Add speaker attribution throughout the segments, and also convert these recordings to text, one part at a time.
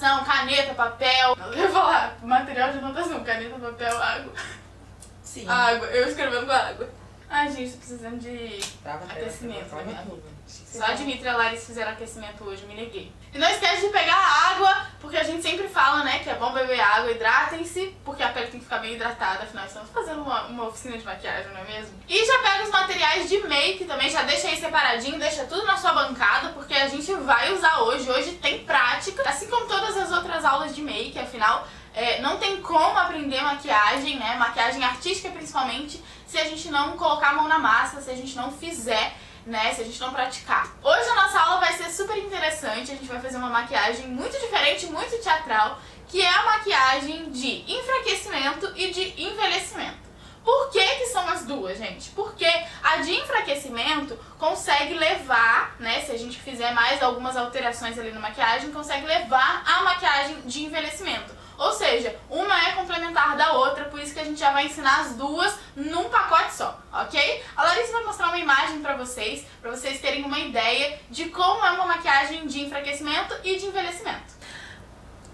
Speaker 1: anotação, caneta, papel. Eu ia falar material de anotação, caneta, papel, água.
Speaker 2: Sim.
Speaker 1: Água, eu escrevendo com água. Ai, gente, tô precisando de aquecimento. Só a Dimitra e a Larissa fizeram aquecimento hoje, me neguei. E não esquece de pegar água, porque a gente sempre fala, né, que é bom beber água, hidratem-se, porque a pele tem que ficar bem hidratada, afinal estamos fazendo uma oficina de maquiagem, não é mesmo? E já pega os materiais de make também, já deixa aí separadinho, deixa tudo na sua bancada, porque a gente vai usar hoje tem prática, assim como todas as outras aulas de make, afinal, não tem como aprender maquiagem, né, maquiagem artística principalmente, se a gente não colocar a mão na massa, se a gente não fizer, né, se a gente não praticar. Hoje a nossa aula vai ser super interessante, a gente vai fazer uma maquiagem muito diferente, muito teatral, que é a maquiagem de enfraquecimento e de envelhecimento. Por que são as duas, gente? Porque a de enfraquecimento consegue levar, né, se a gente fizer mais algumas alterações ali na maquiagem, consegue levar a maquiagem de envelhecimento. Ou seja, uma é complementar da outra, por isso que a gente já vai ensinar as duas num pacote só, ok? A Larissa vai mostrar uma imagem pra vocês terem uma ideia de como é uma maquiagem de enfraquecimento e de envelhecimento.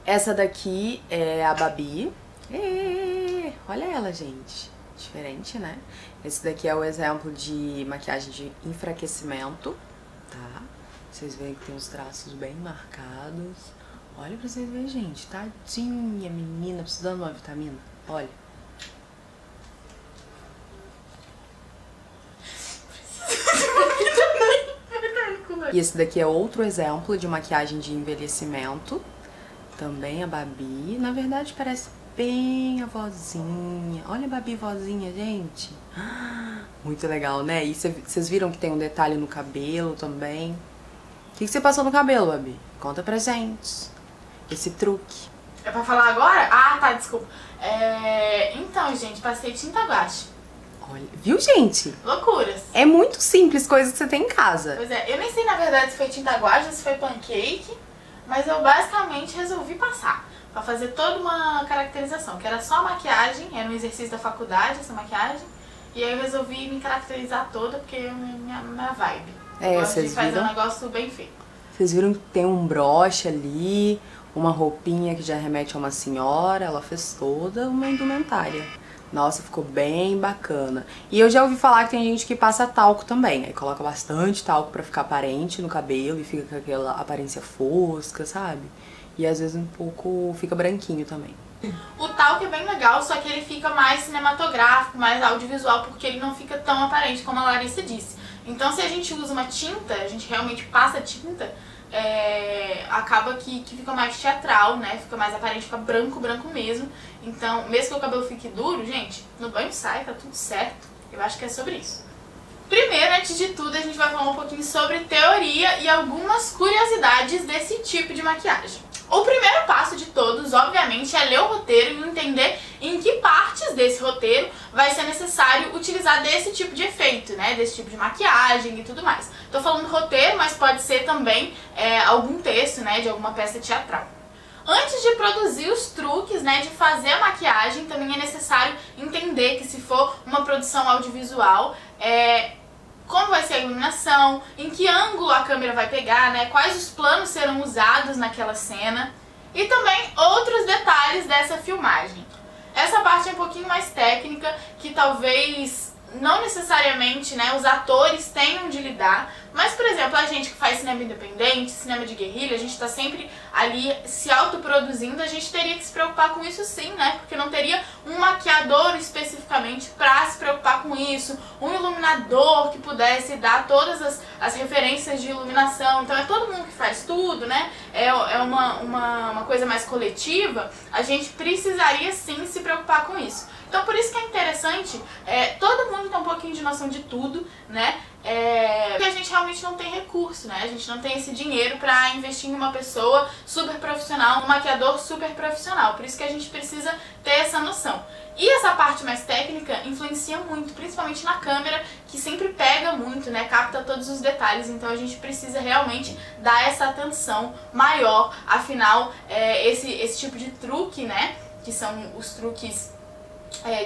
Speaker 2: Essa daqui é a Babi. Olha ela, gente. Diferente, né? Esse daqui é o exemplo de maquiagem de enfraquecimento, tá? Vocês veem que tem os traços bem marcados. Olha pra vocês verem, gente. Tadinha, menina, precisando de uma vitamina. Olha. E esse daqui é outro exemplo de maquiagem de envelhecimento. Também a Babi. Na verdade, parece bem a vozinha. Olha a Babi vozinha, gente. Muito legal, né? E vocês viram que tem um detalhe no cabelo também. O que você passou no cabelo, Babi? Conta pra gente. Esse truque.
Speaker 1: É pra falar agora? Ah, tá, desculpa. Então, gente, passei tinta guache.
Speaker 2: Olha, viu, gente?
Speaker 1: Loucuras.
Speaker 2: É muito simples, coisa que você tem em casa.
Speaker 1: Pois é, eu nem sei na verdade se foi tinta guache ou se foi pancake, mas eu basicamente resolvi passar pra fazer toda uma caracterização, que era só maquiagem, era um exercício da faculdade essa maquiagem, e aí eu resolvi me caracterizar toda porque é minha vibe.
Speaker 2: Vocês
Speaker 1: fazer
Speaker 2: viram?
Speaker 1: um negócio bem feito.
Speaker 2: Vocês viram que tem um broche ali, uma roupinha que já remete a uma senhora, ela fez toda uma indumentária. Nossa, ficou bem bacana. E eu já ouvi falar que tem gente que passa talco também. Aí coloca bastante talco pra ficar aparente no cabelo e fica com aquela aparência fosca, sabe? E às vezes um pouco fica branquinho também.
Speaker 1: O talco é bem legal, só que ele fica mais cinematográfico, mais audiovisual, porque ele não fica tão aparente como a Larissa disse. Então se a gente usa uma tinta, a gente realmente passa tinta, acaba que fica mais teatral, né? Fica mais aparente, fica branco mesmo. Então, mesmo que o cabelo fique duro, gente, no banho sai, tá tudo certo. Eu acho que é sobre isso. Primeiro, antes de tudo, a gente vai falar um pouquinho sobre teoria e algumas curiosidades desse tipo de maquiagem. O primeiro passo de todos, obviamente, é ler o roteiro e entender em que partes desse roteiro vai ser necessário utilizar desse tipo de efeito, né? Desse tipo de maquiagem e tudo mais. Tô falando roteiro, mas pode ser também algum texto, né? De alguma peça teatral. Antes de produzir os truques, né, de fazer a maquiagem, também é necessário entender que se for uma produção audiovisual, como vai ser a iluminação, em que ângulo a câmera vai pegar, né, quais os planos serão usados naquela cena e também outros detalhes dessa filmagem. Essa parte é um pouquinho mais técnica, que talvez não necessariamente, né, os atores tenham de lidar, mas, por exemplo, a gente que faz cinema independente, cinema de guerrilha, a gente está sempre ali se autoproduzindo, a gente teria que se preocupar com isso sim, né, porque não teria um maquiador especificamente para se preocupar com isso, um iluminador que pudesse dar todas as referências de iluminação, então é todo mundo que faz tudo, né, é uma coisa mais coletiva, a gente precisaria sim se preocupar com isso. Então por isso que é interessante, todo mundo tem um pouquinho de noção de tudo, né? Porque a gente realmente não tem recurso, né? A gente não tem esse dinheiro pra investir em uma pessoa super profissional, um maquiador super profissional. Por isso que a gente precisa ter essa noção. E essa parte mais técnica influencia muito, principalmente na câmera, que sempre pega muito, né? Capta todos os detalhes, então a gente precisa realmente dar essa atenção maior. Afinal, esse tipo de truque, né? Que são os truques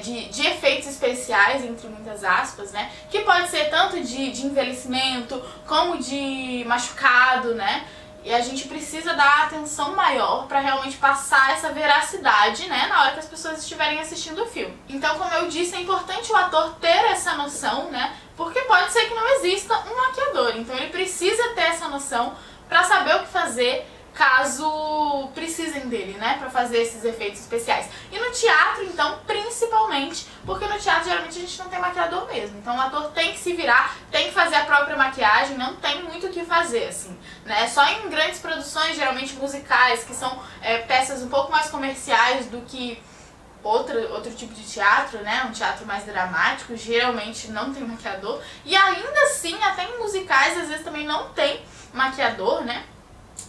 Speaker 1: de efeitos especiais, entre muitas aspas, né? Que pode ser tanto de envelhecimento, como de machucado, né? E a gente precisa dar atenção maior para realmente passar essa veracidade, né, na hora que as pessoas estiverem assistindo o filme. Então, como eu disse, é importante o ator ter essa noção, né, porque pode ser que não exista um maquiador. Então ele precisa ter essa noção para saber o que fazer caso precisem dele, né, pra fazer esses efeitos especiais. E no teatro, então, principalmente, porque no teatro geralmente a gente não tem maquiador mesmo. Então o ator tem que se virar, tem que fazer a própria maquiagem, não tem muito o que fazer, assim, né. Só em grandes produções, geralmente musicais, que são peças um pouco mais comerciais do que outro tipo de teatro, né, um teatro mais dramático, geralmente não tem maquiador. E ainda assim, até em musicais, às vezes também não tem maquiador, né.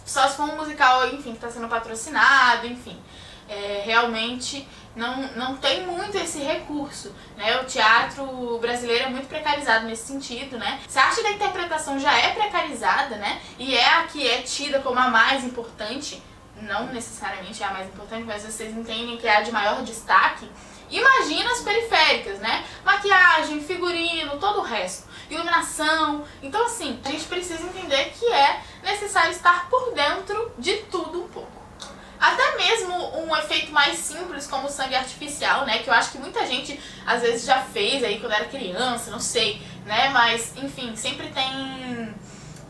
Speaker 1: Só se for um musical, enfim, que está sendo patrocinado, enfim. Realmente não tem muito esse recurso, né? O teatro brasileiro é muito precarizado nesse sentido, né? Se a arte da interpretação já é precarizada, né? E é a que é tida como a mais importante, não necessariamente é a mais importante, mas vocês entendem que é a de maior destaque, imagina as periféricas, né? Maquiagem, figurino, todo o resto. Iluminação. Então, assim, a gente precisa entender que é necessário estar por dentro de tudo um pouco. Até mesmo um efeito mais simples como o sangue artificial, né? Que eu acho que muita gente às vezes já fez aí quando era criança, não sei, né? Mas, enfim, sempre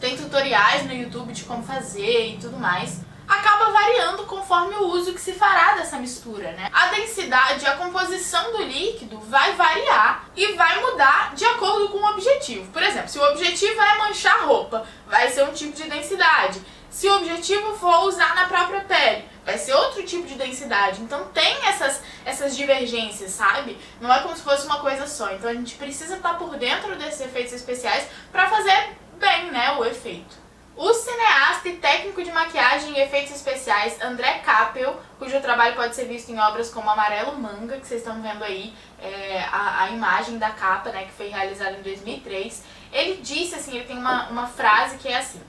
Speaker 1: tem tutoriais no YouTube de como fazer e tudo mais. Acaba variando conforme o uso que se fará dessa mistura, né? A densidade, a composição do líquido vai variar e vai mudar de acordo com o objetivo. Por exemplo, se o objetivo é manchar roupa, vai ser um tipo de densidade. Se o objetivo for usar na própria pele, vai ser outro tipo de densidade. Então tem essas divergências, sabe? Não é como se fosse uma coisa só. Então a gente precisa estar por dentro desses efeitos especiais para fazer bem, né, o efeito. O cineasta e técnico de maquiagem e efeitos especiais André Cappel, cujo trabalho pode ser visto em obras como Amarelo Manga, que vocês estão vendo aí a imagem da capa, né, que foi realizada em 2003, ele disse assim, ele tem uma frase que é assim: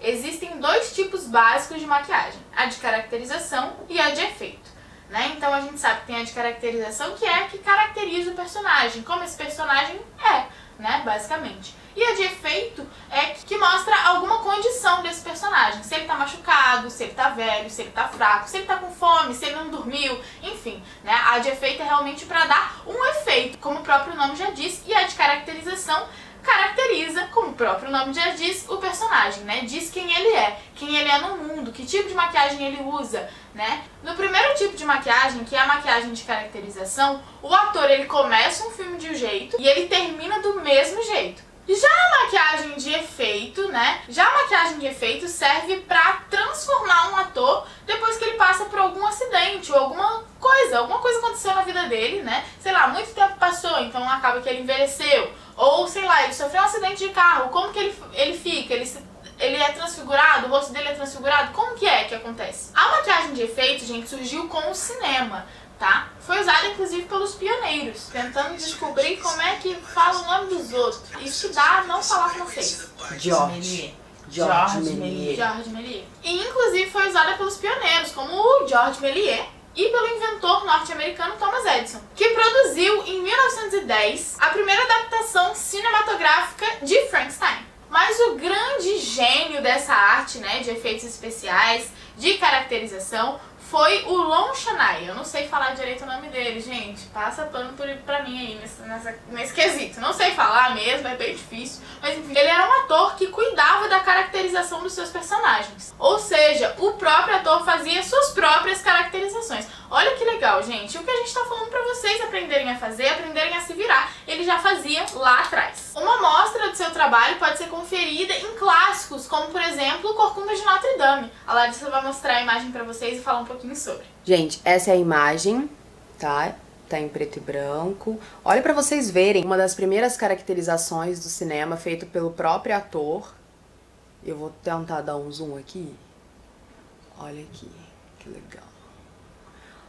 Speaker 1: existem dois tipos básicos de maquiagem, a de caracterização e a de efeito. Né? Então a gente sabe que tem a de caracterização, que é a que caracteriza o personagem, como esse personagem é, né, basicamente. E a de efeito é que mostra alguma condição desse personagem. Se ele tá machucado, se ele tá velho, se ele tá fraco, se ele tá com fome, se ele não dormiu, enfim, né? A de efeito é realmente para dar um efeito, como o próprio nome já diz, e a de caracterização caracteriza, como o próprio nome já diz, o personagem, né? Diz quem ele é no mundo, que tipo de maquiagem ele usa, né? No primeiro tipo de maquiagem, que é a maquiagem de caracterização, o ator ele começa um filme de um jeito e ele termina do mesmo jeito. Já a maquiagem de efeito, né? Já a maquiagem de efeito serve pra transformar um ator depois que ele passa por algum acidente ou alguma coisa aconteceu na vida dele, né? Sei lá, muito tempo passou, então acaba que ele envelheceu. Ou, sei lá, ele sofreu um acidente de carro, como que ele fica? Ele é transfigurado, o rosto dele é transfigurado, como que acontece? A maquiagem de efeito, gente, surgiu com o cinema, tá? Foi usada inclusive pelos pioneiros, tentando descobrir como é que fala o nome dos outros. Estudar, não falar francês.
Speaker 2: Georges
Speaker 1: Méliès. E inclusive foi usada pelos pioneiros, como o Georges Méliès, e pelo inventor norte-americano Thomas Edison, que produziu em 1910 a primeira adaptação cinematográfica de Frankenstein. Mas o grande gênio dessa arte, né, de efeitos especiais, de caracterização, foi o Lon Chaney. Eu não sei falar direito o nome dele, gente. Passa pano pra mim aí nesse quesito. Não sei falar mesmo, é bem difícil. Mas enfim, ele era um ator que cuidava da caracterização dos seus personagens. Ou seja, o próprio ator fazia suas próprias caracterizações. Olha que legal, gente. O que a gente tá falando pra vocês aprenderem a fazer, aprenderem a se virar, ele já fazia lá atrás. Uma amostra do seu trabalho pode ser conferida em clássicos, como por exemplo, o Corcunda de Notre Dame. A Larissa vai mostrar a imagem pra vocês e falar um pouquinho sobre.
Speaker 2: Gente, essa é a imagem, tá? Tá em preto e branco. Olha pra vocês verem uma das primeiras caracterizações do cinema feito pelo próprio ator. Eu vou tentar dar um zoom aqui. Olha aqui, que legal.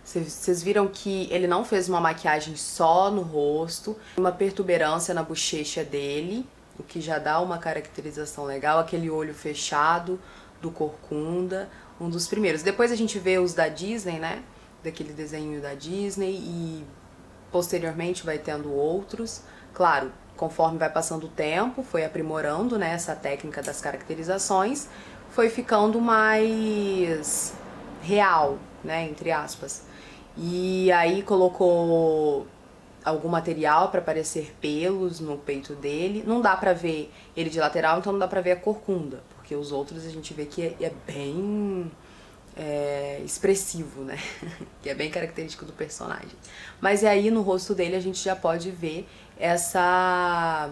Speaker 2: Vocês viram que ele não fez uma maquiagem só no rosto, uma protuberância na bochecha dele, o que já dá uma caracterização legal, aquele olho fechado do Corcunda, um dos primeiros. Depois a gente vê os da Disney, né? Daquele desenho da Disney, e posteriormente vai tendo outros. Claro, conforme vai passando o tempo, foi aprimorando, né, essa técnica das caracterizações, foi ficando mais real, né, entre aspas. E aí colocou algum material para parecer pelos no peito dele. Não dá pra ver ele de lateral, então não dá pra ver a corcunda, porque os outros a gente vê que é bem expressivo, né? Que é bem característico do personagem. Mas e aí no rosto dele a gente já pode ver essa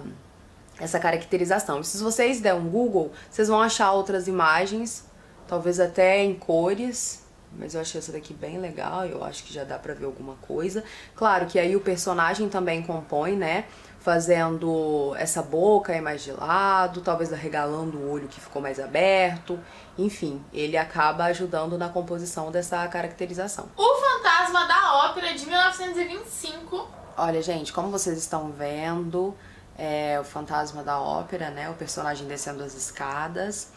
Speaker 2: caracterização. E se vocês der um Google, vocês vão achar outras imagens, talvez até em cores, mas eu achei essa daqui bem legal, eu acho que já dá pra ver alguma coisa. Claro que aí o personagem também compõe, né, fazendo essa boca aí mais de lado, talvez arregalando o olho que ficou mais aberto, enfim, ele acaba ajudando na composição dessa caracterização.
Speaker 1: O Fantasma da Ópera, de 1925.
Speaker 2: Olha, gente, como vocês estão vendo, o Fantasma da Ópera, né, o personagem descendo as escadas.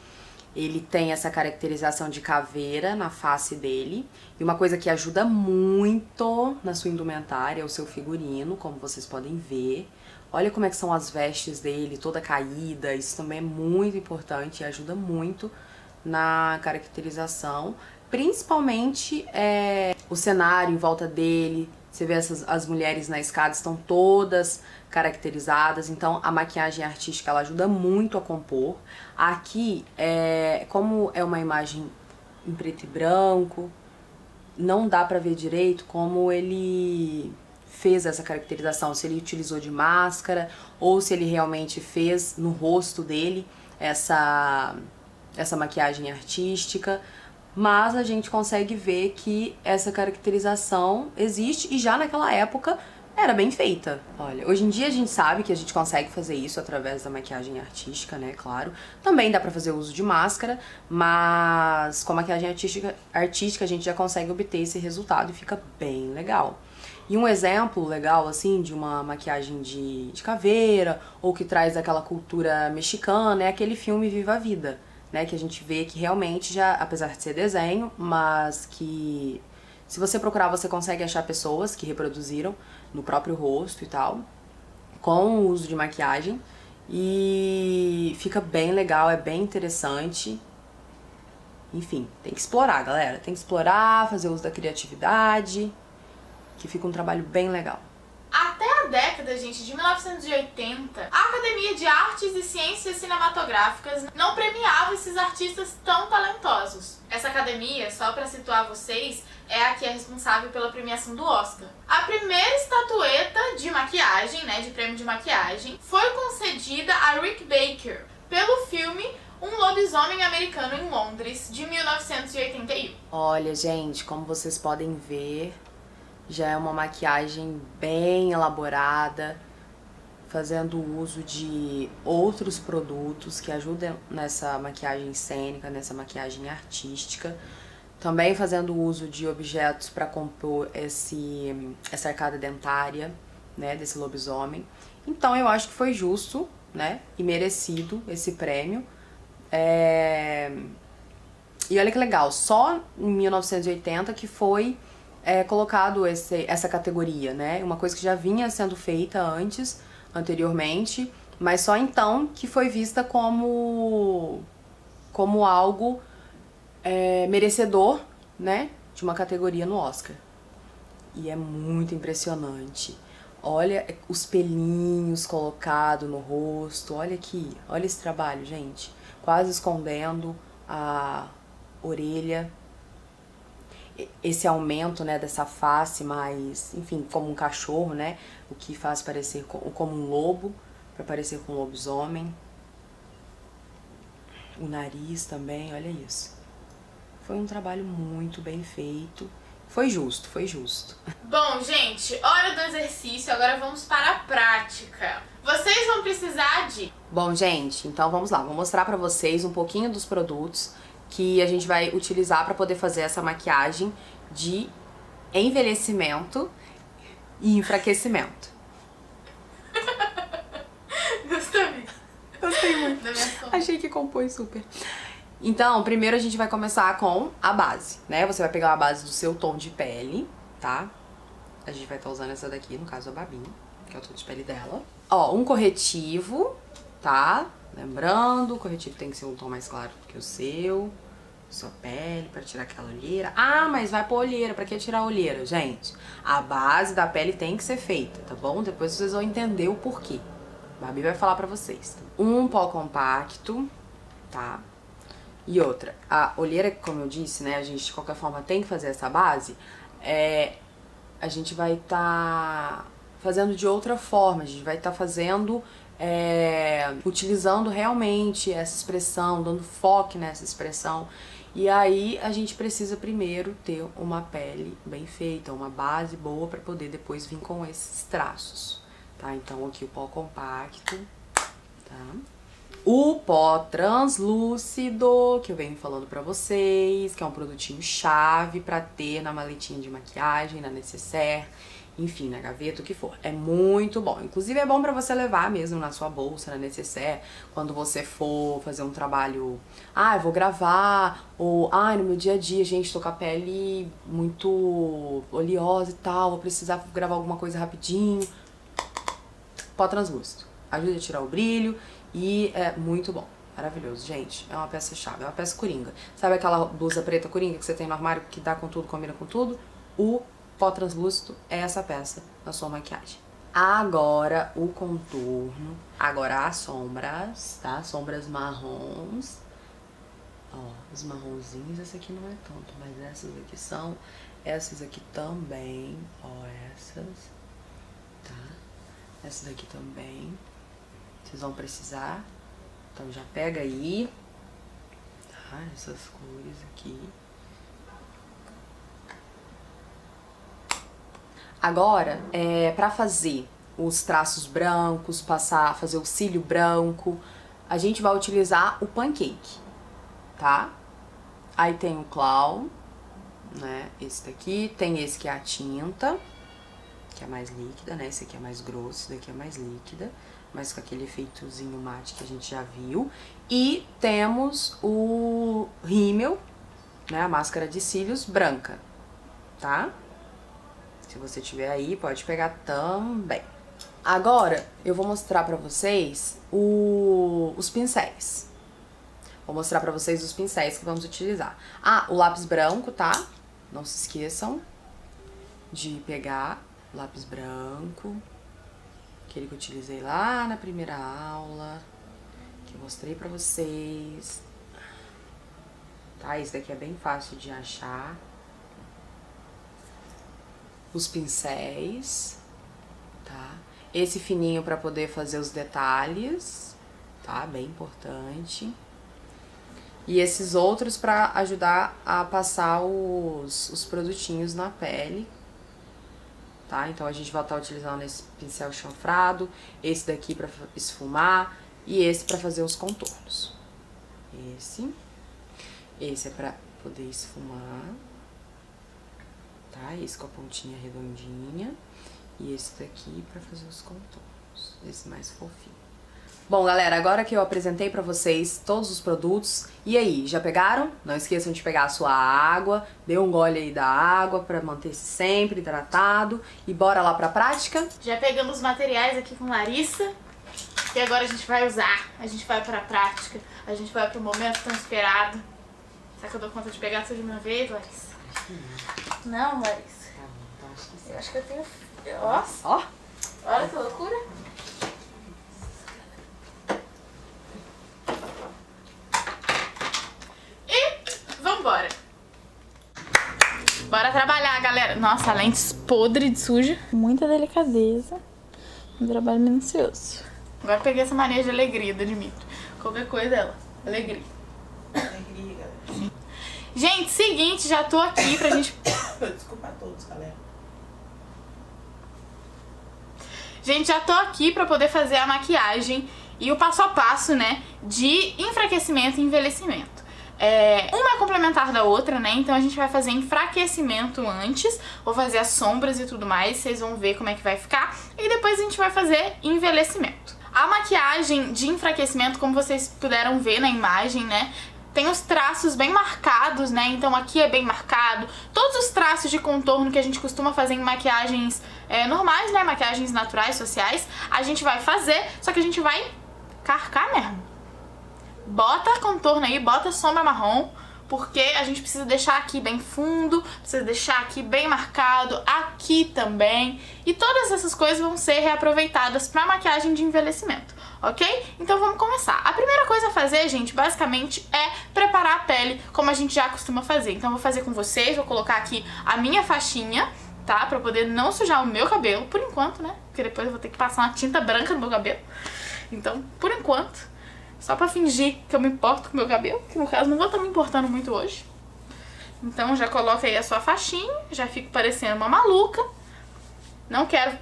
Speaker 2: Ele tem essa caracterização de caveira na face dele. E uma coisa que ajuda muito na sua indumentária é o seu figurino, como vocês podem ver. Olha como é que são as vestes dele, toda caída. Isso também é muito importante e ajuda muito na caracterização. Principalmente o cenário em volta dele. Você vê as mulheres na escada estão todas caracterizadas, então a maquiagem artística ela ajuda muito a compor. Aqui, como é uma imagem em preto e branco, não dá pra ver direito como ele fez essa caracterização, se ele utilizou de máscara ou se ele realmente fez no rosto dele essa maquiagem artística. Mas a gente consegue ver que essa caracterização existe e já naquela época era bem feita. Olha, hoje em dia a gente sabe que a gente consegue fazer isso através da maquiagem artística, né, claro. Também dá pra fazer uso de máscara, mas com a maquiagem artística a gente já consegue obter esse resultado e fica bem legal. E um exemplo legal, assim, de uma maquiagem de caveira ou que traz aquela cultura mexicana é aquele filme Viva a Vida. Né, que a gente vê que realmente já, apesar de ser desenho, mas que se você procurar você consegue achar pessoas que reproduziram no próprio rosto e tal, com o uso de maquiagem, e fica bem legal, é bem interessante. Enfim, tem que explorar, galera, tem que explorar, fazer uso da criatividade, que fica um trabalho bem legal.
Speaker 1: Até a década, gente, de 1980, a Academia de Artes e Ciências Cinematográficas não premiava esses artistas tão talentosos. Essa academia, só pra situar vocês, é a que é responsável pela premiação do Oscar. A primeira estatueta de maquiagem, né, de prêmio de maquiagem, foi concedida a Rick Baker pelo filme Um Lobisomem Americano em Londres, de 1981.
Speaker 2: Olha, gente, como vocês podem ver, já é uma maquiagem bem elaborada, fazendo uso de outros produtos que ajudam nessa maquiagem cênica, nessa maquiagem artística. Também fazendo uso de objetos para compor essa arcada dentária, né, desse lobisomem. Então eu acho que foi justo, né, e merecido esse prêmio. E olha que legal, só em 1980 que foi colocado essa categoria, né? Uma coisa que já vinha sendo feita anteriormente, mas só então que foi vista como algo merecedor, né? De uma categoria no Oscar. E é muito impressionante. Olha os pelinhos colocados no rosto, olha aqui, olha esse trabalho, gente. Quase escondendo a orelha. Esse aumento, né, dessa face mais, enfim, como um cachorro, né, o que faz parecer como um lobo, para parecer com um lobisomem. O nariz também, olha isso. Foi um trabalho muito bem feito. Foi justo, foi justo.
Speaker 1: Bom, gente, hora do exercício, agora vamos para a prática. Vocês vão precisar de...
Speaker 2: Bom, gente, então vamos lá, vou mostrar pra vocês um pouquinho dos produtos que a gente vai utilizar para poder fazer essa maquiagem de envelhecimento e enfraquecimento. Gostei muito.
Speaker 1: Da minha sombra.
Speaker 2: Achei que compôs super. Então, primeiro a gente vai começar com a base, né? Você vai pegar a base do seu tom de pele, tá? A gente vai estar usando essa daqui, no caso a Babi, que é o tom de pele dela. Ó, um corretivo, tá? Lembrando, o corretivo tem que ser um tom mais claro que o seu. Sua pele, pra tirar aquela olheira. Ah, mas vai pôr olheira, pra que tirar a olheira? Gente, a base da pele tem que ser feita, tá bom? Depois vocês vão entender o porquê. A Babi vai falar pra vocês. Um pó compacto, tá? E outra, a olheira, como eu disse, né, a gente de qualquer forma tem que fazer essa base, a gente vai estar fazendo de outra forma, a gente vai estar fazendo, utilizando realmente essa expressão, dando foco nessa expressão. E aí a gente precisa primeiro ter uma pele bem feita, uma base boa para poder depois vir com esses traços, tá? Então aqui o pó compacto, tá? O pó translúcido, que eu venho falando pra vocês, que é um produtinho chave pra ter na maletinha de maquiagem, na necessaire, enfim, na gaveta, o que for. É muito bom. Inclusive é bom pra você levar mesmo na sua bolsa, na necessaire, quando você for fazer um trabalho, eu vou gravar, ou, no meu dia a dia, gente, tô com a pele muito oleosa e tal, vou precisar gravar alguma coisa rapidinho. Pó translúcido. Ajuda a tirar o brilho. E é muito bom, maravilhoso, gente. É uma peça-chave, é uma peça coringa. Sabe aquela blusa preta coringa que você tem no armário que dá com tudo, combina com tudo? O pó translúcido é essa peça na sua maquiagem. Agora o contorno, agora as sombras, tá? Sombras marrons. Ó, os marronzinhos, esse aqui não é tanto, mas essas aqui são. Essas aqui também, ó, essas, tá? Essa daqui também. Vocês vão precisar, então já pega aí, tá? Essas cores aqui. Agora, pra fazer os traços brancos, fazer o cílio branco, a gente vai utilizar o pancake, tá? Aí tem o clown, né? Esse daqui, tem esse que é a tinta, que é mais líquida, né? Esse aqui é mais grosso, esse daqui é mais líquida, mas com aquele efeitozinho mate que a gente já viu. E temos o rímel, né? A máscara de cílios branca, tá? Se você tiver aí, pode pegar também. Agora, eu vou mostrar pra vocês os pincéis. Vou mostrar pra vocês os pincéis que vamos utilizar. O lápis branco, tá? Não se esqueçam de pegar o lápis branco. Aquele que eu utilizei lá na primeira aula, que eu mostrei pra vocês. Tá? Esse daqui é bem fácil de achar. Os pincéis, tá? Esse fininho pra poder fazer os detalhes, tá? Bem importante. E esses outros pra ajudar a passar os produtinhos na pele. Tá? Então a gente vai estar utilizando esse pincel chanfrado, esse daqui para esfumar e esse para fazer os contornos. Esse é para poder esfumar, tá? Esse com a pontinha redondinha e esse daqui para fazer os contornos, esse mais fofinho. Bom, galera, agora que eu apresentei pra vocês todos os produtos, e aí, já pegaram? Não esqueçam de pegar a sua água, dê um gole aí da água pra manter-se sempre hidratado, e bora lá pra prática?
Speaker 1: Já pegamos os materiais aqui com Larissa, e agora a gente vai usar, a gente vai pra prática, a gente vai pro momento tão esperado. Será que eu dou conta de pegar tudo de uma vez, Larissa? Não, Larissa.
Speaker 2: Então acho que sim.
Speaker 1: Eu acho que eu tenho... Nossa!
Speaker 2: Ó!
Speaker 1: Olha que loucura! Vambora! Bora trabalhar, galera! Nossa, a lente podre de suja. Muita delicadeza. Um trabalho minucioso. Agora peguei essa mania de alegria do Dimitri. Qualquer coisa ela. Alegria.
Speaker 3: Alegria, galera.
Speaker 1: Gente, seguinte, já tô aqui pra gente...
Speaker 3: Desculpa a todos, galera.
Speaker 1: Gente, já tô aqui pra poder fazer a maquiagem e o passo a passo, né, de enfraquecimento e envelhecimento. Uma é complementar da outra, né? Então a gente vai fazer enfraquecimento antes, vou fazer as sombras e tudo mais, vocês vão ver como é que vai ficar, e depois a gente vai fazer envelhecimento. A maquiagem de enfraquecimento, como vocês puderam ver na imagem, né, tem os traços bem marcados, né? Então aqui é bem marcado. Todos os traços de contorno que a gente costuma fazer em maquiagens normais, né? Maquiagens naturais, sociais. A gente vai fazer, só que a gente vai carcar mesmo. Bota contorno aí, bota sombra marrom, porque a gente precisa deixar aqui bem fundo, precisa deixar aqui bem marcado, aqui também. E todas essas coisas vão ser reaproveitadas para maquiagem de envelhecimento, ok? Então vamos começar. A primeira coisa a fazer, gente, basicamente é preparar a pele, como a gente já costuma fazer. Então eu vou fazer com vocês, vou colocar aqui a minha faixinha, tá? Pra poder não sujar o meu cabelo, por enquanto, né? Porque depois eu vou ter que passar uma tinta branca no meu cabelo. Então, por enquanto... Só pra fingir que eu me importo com o meu cabelo, que no caso não vou estar me importando muito hoje. Então já coloca aí a sua faixinha, já fico parecendo uma maluca. Não quero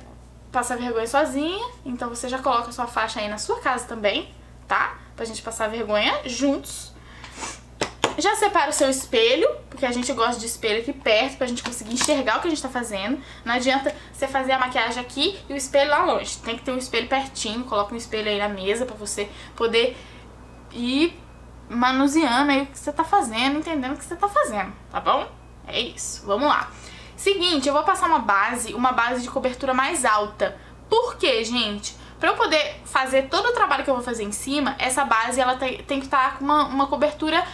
Speaker 1: passar vergonha sozinha, então você já coloca a sua faixa aí na sua casa também, tá? Pra gente passar vergonha juntos. Já separa o seu espelho, porque a gente gosta de espelho aqui perto, pra gente conseguir enxergar o que a gente tá fazendo. Não adianta você fazer a maquiagem aqui e o espelho lá longe. Tem que ter um espelho pertinho, coloca um espelho aí na mesa pra você poder ir manuseando aí o que você tá fazendo, entendendo o que você tá fazendo, tá bom? É isso, vamos lá. Seguinte, eu vou passar uma base de cobertura mais alta. Por quê, gente? Pra eu poder fazer todo o trabalho que eu vou fazer em cima, essa base ela tem que estar com uma cobertura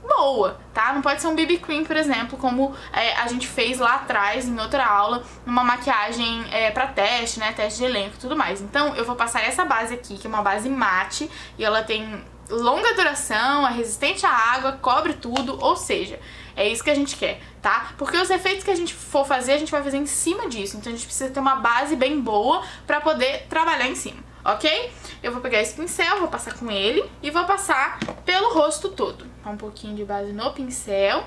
Speaker 1: boa, tá? Não pode ser um BB Cream, por exemplo, como a gente fez lá atrás, em outra aula, numa maquiagem pra teste, né? Teste de elenco e tudo mais. Então, eu vou passar essa base aqui, que é uma base mate, e ela tem longa duração, é resistente à água, cobre tudo, ou seja, é isso que a gente quer, tá? Porque os efeitos que a gente for fazer, a gente vai fazer em cima disso. Então, a gente precisa ter uma base bem boa pra poder trabalhar em cima, ok? Eu vou pegar esse pincel, vou passar com ele e vou passar pelo rosto todo. Um pouquinho de base no pincel.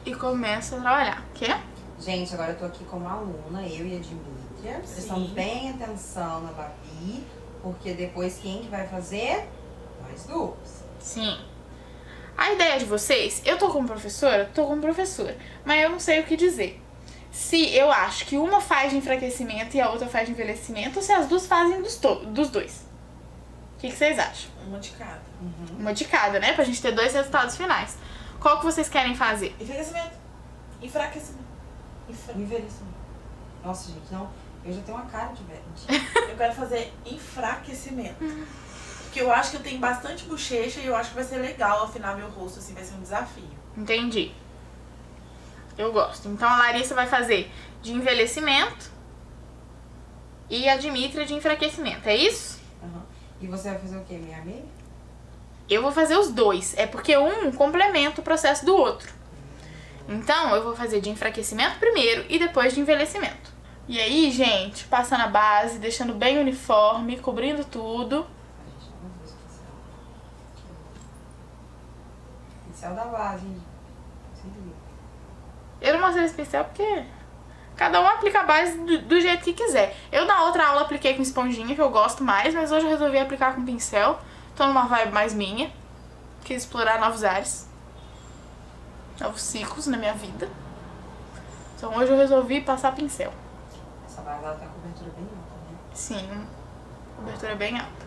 Speaker 1: E começo a trabalhar, ok?
Speaker 2: Gente, agora eu tô aqui como aluna, eu e a Dimitra, prestando bem atenção na Babi, porque depois quem que vai fazer? Nós duas.
Speaker 1: Sim. A ideia de vocês, eu tô como professora? Tô como professora, mas eu não sei o que dizer. Se eu acho que uma faz de enfraquecimento e a outra faz de envelhecimento, ou se as duas fazem dos dois. O que vocês acham?
Speaker 3: Uma de cada.
Speaker 1: Uma de cada, né? Pra gente ter dois resultados finais. Qual que vocês querem fazer?
Speaker 3: Envelhecimento. Enfraquecimento.
Speaker 2: Envelhecimento. Nossa, gente, não. Eu já tenho uma cara de velho.
Speaker 3: Eu quero fazer enfraquecimento. Porque eu acho que eu tenho bastante bochecha e eu acho que vai ser legal afinar meu rosto, assim, vai ser um desafio.
Speaker 1: Entendi. Eu gosto. Então a Larissa vai fazer de envelhecimento e a Dimitra de enfraquecimento, é isso?
Speaker 2: Uhum. E você vai fazer o quê, minha amiga?
Speaker 1: Eu vou fazer os dois. É porque um complementa o processo do outro. Então eu vou fazer de enfraquecimento primeiro e depois de envelhecimento. E aí, gente, passando a base, deixando bem uniforme, cobrindo tudo.
Speaker 2: Pincel da base, hein?
Speaker 1: Eu não mostrei esse pincel porque cada um aplica a base do jeito que quiser. Eu na outra aula apliquei com esponjinha, que eu gosto mais, mas hoje eu resolvi aplicar com pincel. Tô numa vibe mais minha. Quis explorar novos ares. Novos ciclos na minha vida. Então hoje eu resolvi passar pincel.
Speaker 2: Essa base ela tem uma cobertura bem alta, né?
Speaker 1: Sim, cobertura bem alta.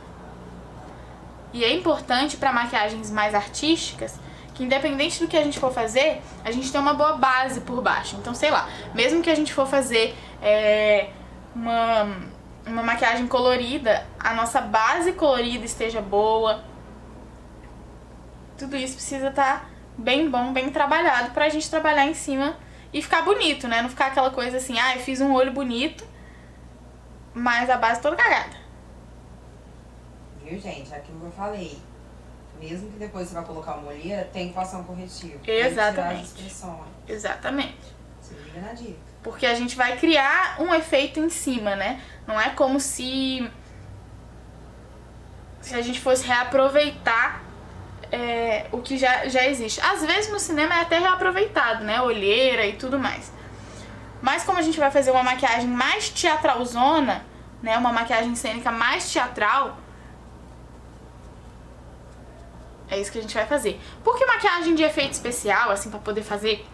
Speaker 1: E é importante para maquiagens mais artísticas que independente do que a gente for fazer, a gente tem uma boa base por baixo. Então, sei lá, mesmo que a gente for fazer uma maquiagem colorida, a nossa base colorida esteja boa. Tudo isso precisa estar bem bom, bem trabalhado pra gente trabalhar em cima e ficar bonito, né? Não ficar aquela coisa assim, eu fiz um olho bonito, mas a base toda cagada.
Speaker 2: Viu, gente? Aquilo que eu falei. Mesmo que depois você vai colocar uma olheira, tem que passar um corretivo.
Speaker 1: Exatamente.
Speaker 2: Tirar as expressões.
Speaker 1: Exatamente.
Speaker 2: Se liga na dica.
Speaker 1: Porque a gente vai criar um efeito em cima, né? Não é como se a gente fosse reaproveitar o que já existe. Às vezes no cinema é até reaproveitado, né? Olheira e tudo mais. Mas como a gente vai fazer uma maquiagem mais teatralzona, né? Uma maquiagem cênica mais teatral, é isso que a gente vai fazer. Porque maquiagem de efeito especial, assim, pra poder fazer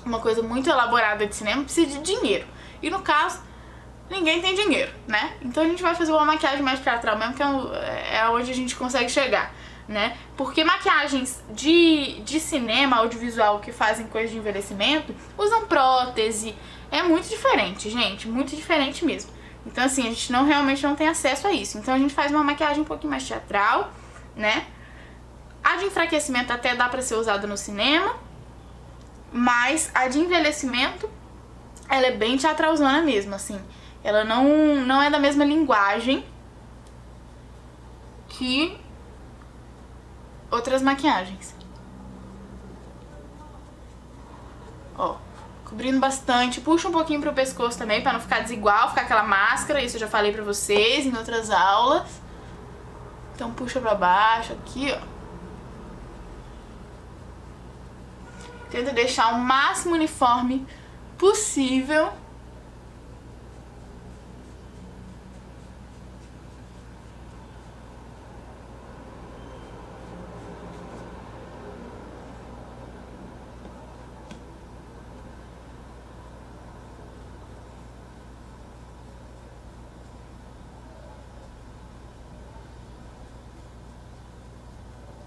Speaker 1: uma coisa muito elaborada de cinema, precisa de dinheiro. E no caso, ninguém tem dinheiro, né? Então a gente vai fazer uma maquiagem mais teatral mesmo, que é onde a gente consegue chegar. né? Porque maquiagens de cinema, audiovisual, que fazem coisa de envelhecimento, usam prótese. É muito diferente, gente, muito diferente mesmo. Então, assim, a gente realmente não tem acesso a isso. Então, a gente faz uma maquiagem um pouquinho mais teatral, né? A de enfraquecimento até dá pra ser usada no cinema, mas a de envelhecimento, ela é bem teatralzona mesmo, assim. Ela não é da mesma linguagem que outras maquiagens. Ó, cobrindo bastante. Puxa um pouquinho pro pescoço também, pra não ficar desigual, ficar aquela máscara. Isso eu já falei pra vocês em outras aulas. Então puxa pra baixo aqui, ó. Tenta deixar o máximo uniforme possível.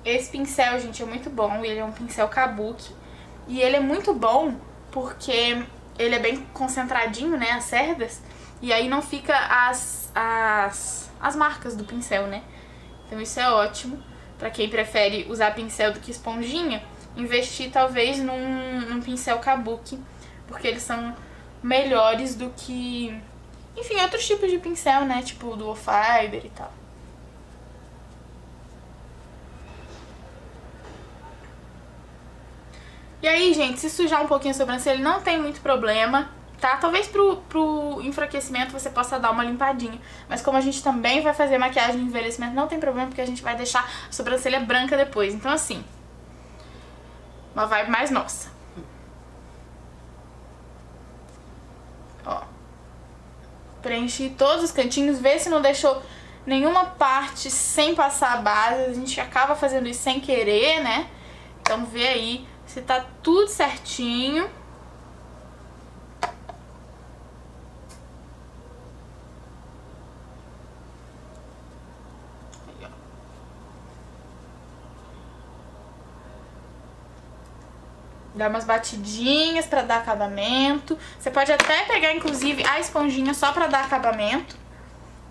Speaker 1: Esse pincel, gente, é muito bom. Ele é um pincel kabuki. E ele é muito bom porque ele é bem concentradinho, né, as cerdas. E aí não fica as marcas do pincel, né? Então isso é ótimo. Pra quem prefere usar pincel do que esponjinha, investir talvez num pincel kabuki. Porque eles são melhores do que, enfim, outros tipos de pincel, né? Tipo dual fiber e tal. E aí, gente, se sujar um pouquinho a sobrancelha não tem muito problema, tá? Talvez pro enfraquecimento você possa dar uma limpadinha. Mas como a gente também vai fazer maquiagem de envelhecimento, não tem problema, porque a gente vai deixar a sobrancelha branca depois. Então, assim, uma vibe mais nossa. Ó. Preenchi todos os cantinhos, vê se não deixou nenhuma parte sem passar a base. A gente acaba fazendo isso sem querer, né? Então vê aí se tá tudo certinho. Aí, ó. Dá umas batidinhas pra dar acabamento. Você pode até pegar, inclusive, a esponjinha só pra dar acabamento.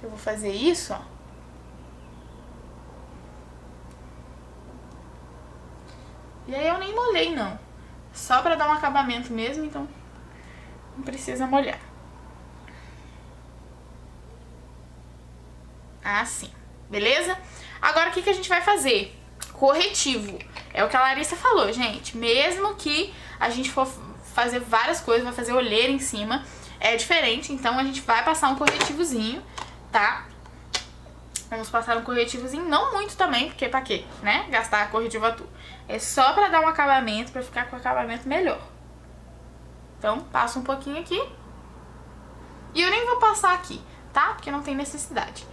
Speaker 1: Eu vou fazer isso, ó. E aí eu nem molhei, não. Só pra dar um acabamento mesmo, então não precisa molhar. Assim, beleza? Agora o que a gente vai fazer? Corretivo. É o que a Larissa falou, gente. Mesmo que a gente for fazer várias coisas, vai fazer olheira em cima, é diferente. Então a gente vai passar um corretivozinho, tá? Vamos passar um corretivozinho, não muito também, porque pra quê, né? Gastar corretivo à toa. É só pra dar um acabamento, pra ficar com o acabamento melhor. Então, passa um pouquinho aqui. E eu nem vou passar aqui, tá? Porque não tem necessidade.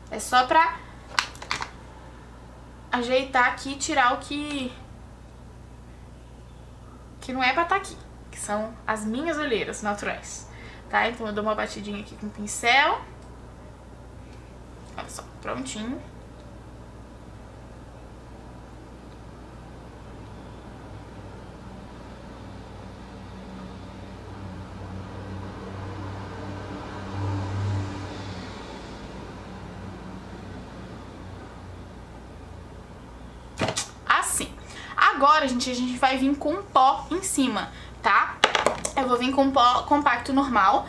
Speaker 1: É só pra ajeitar aqui e tirar o que não é pra estar aqui. Que são as minhas olheiras naturais, tá? Então eu dou uma batidinha aqui com o pincel. Olha só, prontinho. Assim. Agora, gente, a gente vai vir com um pó em cima, tá? Eu vou vir com um pó compacto normal,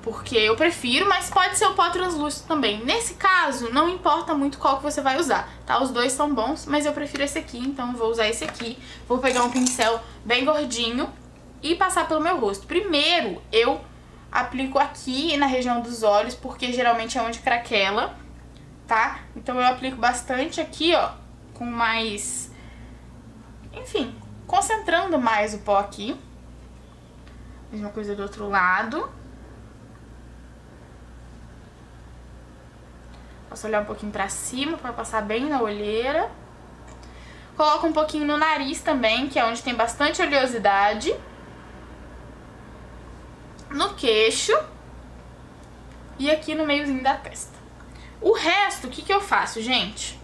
Speaker 1: porque eu prefiro, mas pode ser o pó translúcido também. Nesse caso, não importa muito qual que você vai usar, tá? Os dois são bons, mas eu prefiro esse aqui, então eu vou usar esse aqui. Vou pegar um pincel bem gordinho e passar pelo meu rosto. Primeiro, eu aplico aqui na região dos olhos, porque geralmente é onde craquela, tá? Então eu aplico bastante aqui, ó, com mais... Enfim, concentrando mais o pó aqui. Mesma coisa do outro lado. Posso olhar um pouquinho pra cima pra passar bem na olheira. Coloco um pouquinho no nariz também, que é onde tem bastante oleosidade. No queixo. E aqui no meiozinho da testa. O resto, o que eu faço, gente?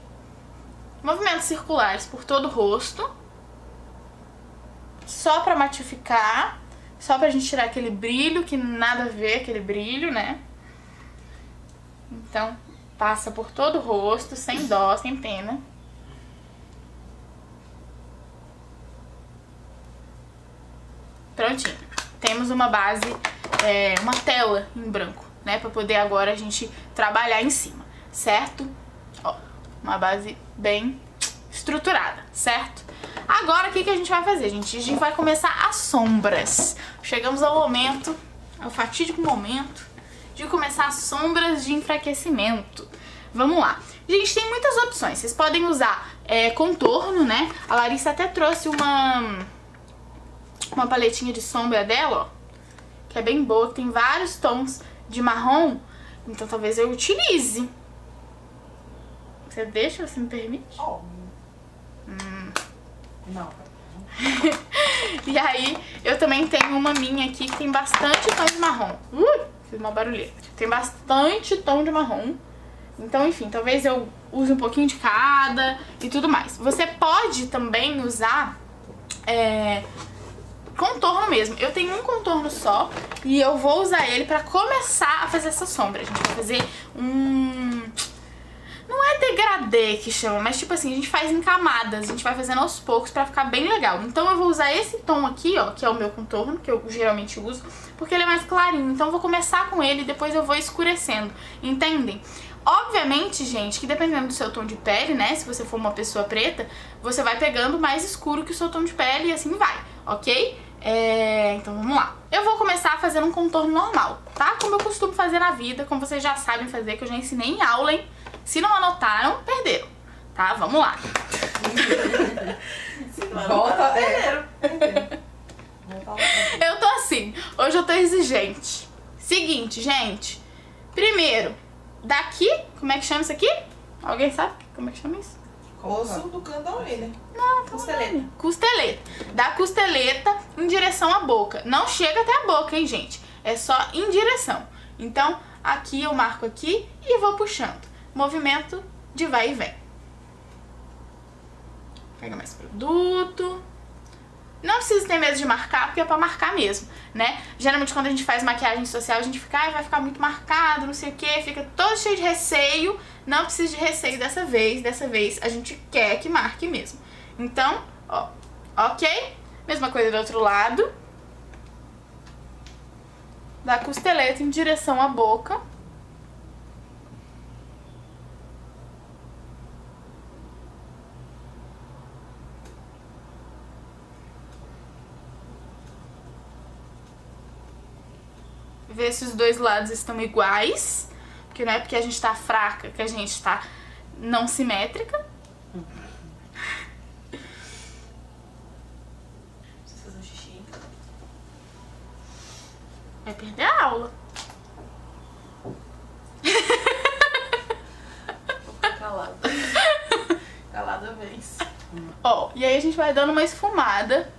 Speaker 1: movimentos circulares por todo o rosto. Só pra matificar, só pra gente tirar aquele brilho, que nada a ver aquele brilho, né? Então, passa por todo o rosto, sem dó, sem pena. Prontinho. Temos uma base, uma tela em branco, né? Pra poder agora a gente trabalhar em cima, certo? Ó, uma base bem estruturada, certo? Agora, o que a gente vai fazer, gente? A gente vai começar as sombras. Chegamos ao momento, ao fatídico momento de começar as sombras de enfraquecimento. Vamos lá. Gente, tem muitas opções. Vocês podem usar contorno, né? A Larissa até trouxe uma paletinha de sombra dela, ó, que é bem boa, que tem vários tons de marrom. Então, talvez eu utilize. Você deixa? Você me permite?
Speaker 3: Não.
Speaker 1: E aí, eu também tenho uma minha aqui que tem bastante tom de marrom. Fiz uma barulheira. Tem bastante tom de marrom. Então, enfim, talvez eu use um pouquinho de cada e tudo mais. Você pode também usar contorno mesmo. Eu tenho um contorno só e eu vou usar ele pra começar a fazer essa sombra. A gente vai fazer não é degradê que chama, mas tipo assim, a gente faz em camadas, a gente vai fazendo aos poucos pra ficar bem legal. Então eu vou usar esse tom aqui, ó, que é o meu contorno, que eu geralmente uso, porque ele é mais clarinho. Então eu vou começar com ele e depois eu vou escurecendo, entendem? Obviamente, gente, que dependendo do seu tom de pele, né, se você for uma pessoa preta, você vai pegando mais escuro que o seu tom de pele e assim vai, ok? Então vamos lá. Eu vou começar fazendo um contorno normal, tá? Como eu costumo fazer na vida, como vocês já sabem fazer, que eu já ensinei em aula, hein? Se não anotaram, perderam, tá? Vamos lá.
Speaker 3: Volta,
Speaker 1: Eu tô assim, hoje eu tô exigente. Seguinte, gente. Primeiro, daqui, como é que chama isso aqui? Alguém sabe como é que chama isso?
Speaker 3: Osso do canto da orelha.
Speaker 1: Não,
Speaker 3: Costeleta.
Speaker 1: Costeleta. Da costeleta em direção à boca. Não chega até a boca, hein, gente? É só em direção. Então, aqui eu marco aqui e vou puxando. Movimento de vai e vem. Pega mais produto. Não precisa ter medo de marcar, porque é pra marcar mesmo, né? Geralmente quando a gente faz maquiagem social, a gente fica, vai ficar muito marcado, não sei o que, fica todo cheio de receio. Não precisa de receio dessa vez a gente quer que marque mesmo. Então, ó, ok? Mesma coisa do outro lado. Da costeleta em direção à boca. Ver se os dois lados estão iguais, porque não é porque a gente tá fraca que a gente tá não simétrica.
Speaker 3: Preciso fazer um xixi.
Speaker 1: Vai perder a aula.
Speaker 3: Vou ficar calada. Calada vez.
Speaker 1: Ó, e aí a gente vai dando uma esfumada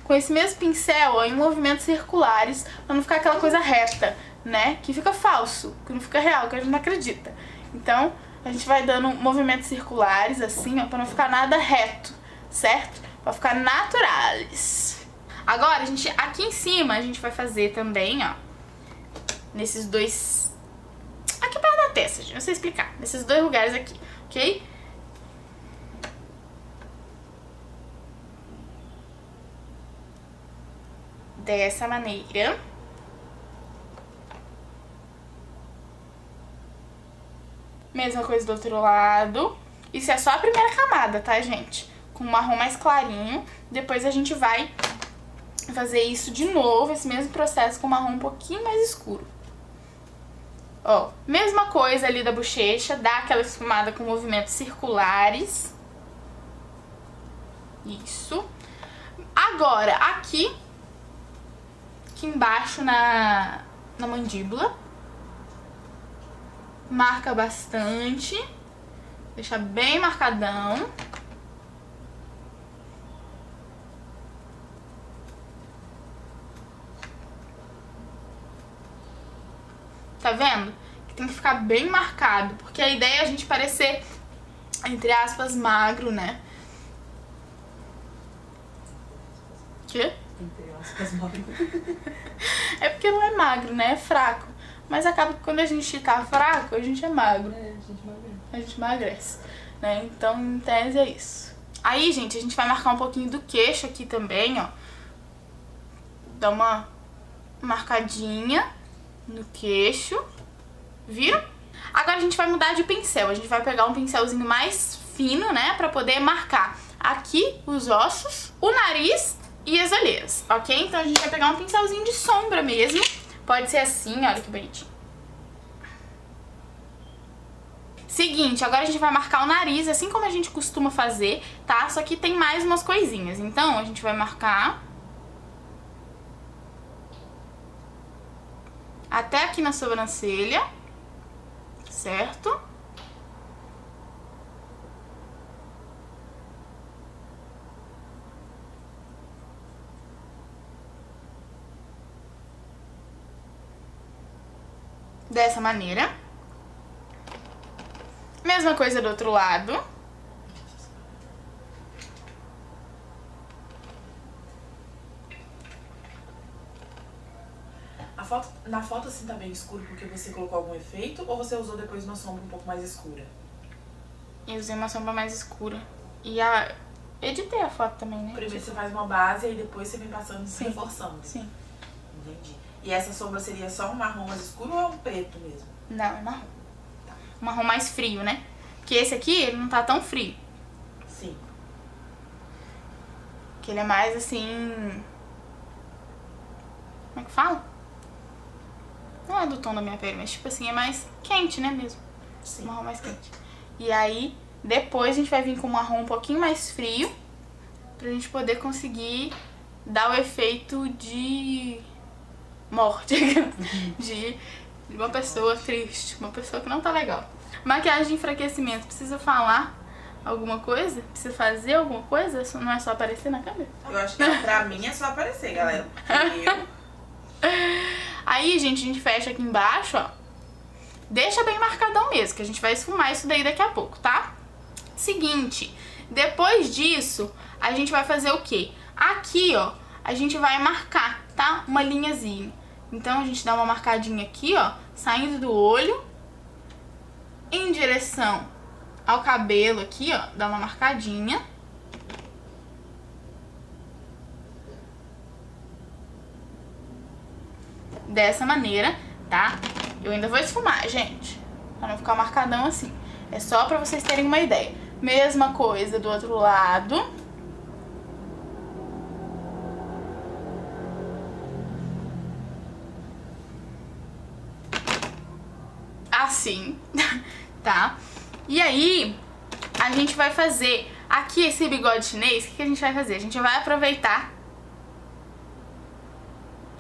Speaker 1: com esse mesmo pincel, ó, em movimentos circulares, pra não ficar aquela coisa reta, né? Que fica falso, que não fica real, que a gente não acredita. Então, a gente vai dando movimentos circulares, assim, ó, pra não ficar nada reto, certo? Pra ficar naturales. Agora, aqui em cima, a gente vai fazer também, ó, nesses dois... Aqui perto da testa, gente, não sei explicar. Nesses dois lugares aqui, ok? Dessa maneira. Mesma coisa do outro lado. Isso é só a primeira camada, tá, gente? Com o marrom mais clarinho. Depois a gente vai fazer isso de novo, esse mesmo processo com o marrom um pouquinho mais escuro. Ó, mesma coisa ali da bochecha, dá aquela esfumada com movimentos circulares. Isso. Agora, aqui embaixo na mandíbula, marca bastante, deixa bem marcadão. Tá vendo? Que tem que ficar bem marcado, porque a ideia é a gente parecer entre aspas, magro, né? Quê?
Speaker 3: Entre aspas, magro.
Speaker 1: É porque não é magro, né? É fraco. Mas acaba que quando a gente tá fraco, a gente é magro.
Speaker 3: É, a gente emagrece.
Speaker 1: A gente emagrece, né? Então, em tese, é isso. Aí, gente, a gente vai marcar um pouquinho do queixo aqui também, ó. Dá uma marcadinha no queixo. Viram? Agora a gente vai mudar de pincel. A gente vai pegar um pincelzinho mais fino, né? Pra poder marcar aqui os ossos, o nariz e as olheiras, ok? Então a gente vai pegar um pincelzinho de sombra mesmo. Pode ser assim, olha que bonitinho. Seguinte, agora a gente vai marcar o nariz, assim como a gente costuma fazer, tá? Só que tem mais umas coisinhas. Então a gente vai marcar até aqui na sobrancelha, certo? Dessa maneira. Mesma coisa do outro lado.
Speaker 3: Na foto assim tá bem escuro porque você colocou algum efeito ou você usou depois uma sombra um pouco mais escura?
Speaker 1: Eu usei uma sombra mais escura. E editei a foto também, né?
Speaker 3: Primeiro você faz uma base e depois você vem passando,
Speaker 1: Sim.
Speaker 3: reforçando.
Speaker 1: Sim.
Speaker 3: Entendi. E essa sombra seria só um marrom mais escuro ou é um preto mesmo?
Speaker 1: Não, é marrom. Tá. Marrom mais frio, né? Porque esse aqui, ele não tá tão frio.
Speaker 3: Sim.
Speaker 1: Que ele é mais assim... Como é que fala? Não é do tom da minha pele, mas tipo assim, é mais quente, né mesmo?
Speaker 3: Sim.
Speaker 1: Marrom mais quente. E aí, depois a gente vai vir com um marrom um pouquinho mais frio, pra gente poder conseguir dar o efeito de morte, de uma pessoa triste, uma pessoa que não tá legal. Maquiagem de enfraquecimento, precisa falar alguma coisa? Precisa fazer alguma coisa? Não é só aparecer na câmera?
Speaker 3: Eu acho que pra mim é só aparecer, galera. Porque eu...
Speaker 1: Aí, gente, a gente fecha aqui embaixo, ó. Deixa bem marcadão mesmo, que a gente vai esfumar isso daí daqui a pouco, tá? Seguinte, depois disso, a gente vai fazer o quê? Aqui, ó, a gente vai marcar, tá? Uma linhazinha. Então, a gente dá uma marcadinha aqui, ó, saindo do olho, em direção ao cabelo aqui, ó, dá uma marcadinha. Dessa maneira, tá? Eu ainda vou esfumar, gente, pra não ficar marcadão assim. É só pra vocês terem uma ideia. Mesma coisa do outro lado. Assim, tá? E aí, a gente vai fazer aqui esse bigode chinês. O que a gente vai fazer? A gente vai aproveitar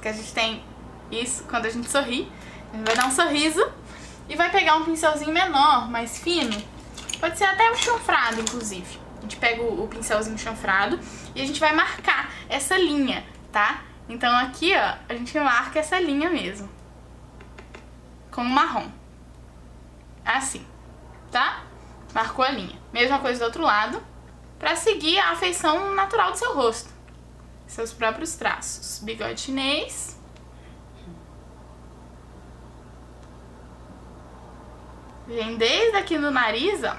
Speaker 1: que a gente tem isso quando a gente sorri. A gente vai dar um sorriso e vai pegar um pincelzinho menor, mais fino. Pode ser até um chanfrado, inclusive. A gente pega o pincelzinho chanfrado e a gente vai marcar essa linha, tá? Então aqui, ó, a gente marca essa linha mesmo. Com o marrom. Assim, tá? Marcou a linha. Mesma coisa do outro lado, pra seguir a feição natural do seu rosto. Seus próprios traços. Bigode chinês. Vem desde aqui no nariz, ó.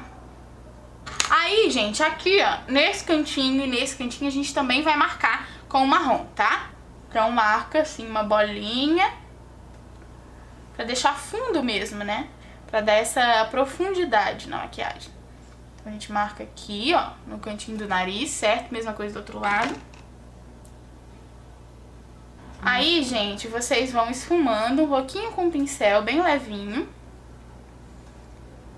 Speaker 1: Aí, gente, aqui, ó, nesse cantinho e nesse cantinho a gente também vai marcar com o marrom, tá? Então marca assim uma bolinha pra deixar fundo mesmo, né? Pra dar essa profundidade na maquiagem. Então a gente marca aqui, ó, no cantinho do nariz, certo? Mesma coisa do outro lado. Aí, gente, vocês vão esfumando um pouquinho com o pincel, bem levinho.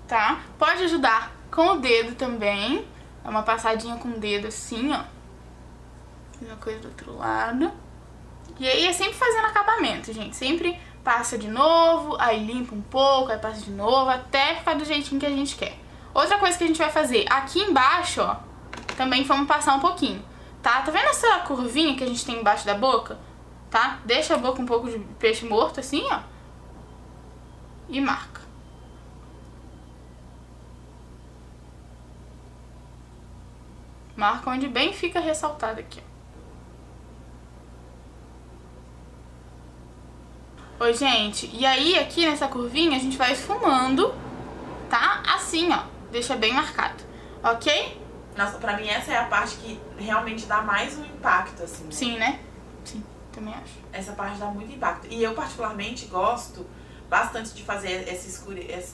Speaker 1: Tá? Pode ajudar com o dedo também. Dá uma passadinha com o dedo assim, ó. Mesma coisa do outro lado. E aí é sempre fazendo acabamento, gente. Sempre passa de novo, aí limpa um pouco, aí passa de novo, até ficar do jeitinho que a gente quer. Outra coisa que a gente vai fazer aqui embaixo, ó, também vamos passar um pouquinho, tá? Tá vendo essa curvinha que a gente tem embaixo da boca? Tá? Deixa a boca um pouco de peixe morto assim, ó. E marca. Marca onde bem fica ressaltado aqui, ó. Oi, gente. E aí, aqui nessa curvinha, a gente vai esfumando, tá? Assim, ó. Deixa bem marcado, ok?
Speaker 3: Nossa, pra mim essa é a parte que realmente dá mais um impacto, assim. Né?
Speaker 1: Sim, né? Sim, também acho.
Speaker 3: Essa parte dá muito impacto. E eu particularmente gosto bastante de fazer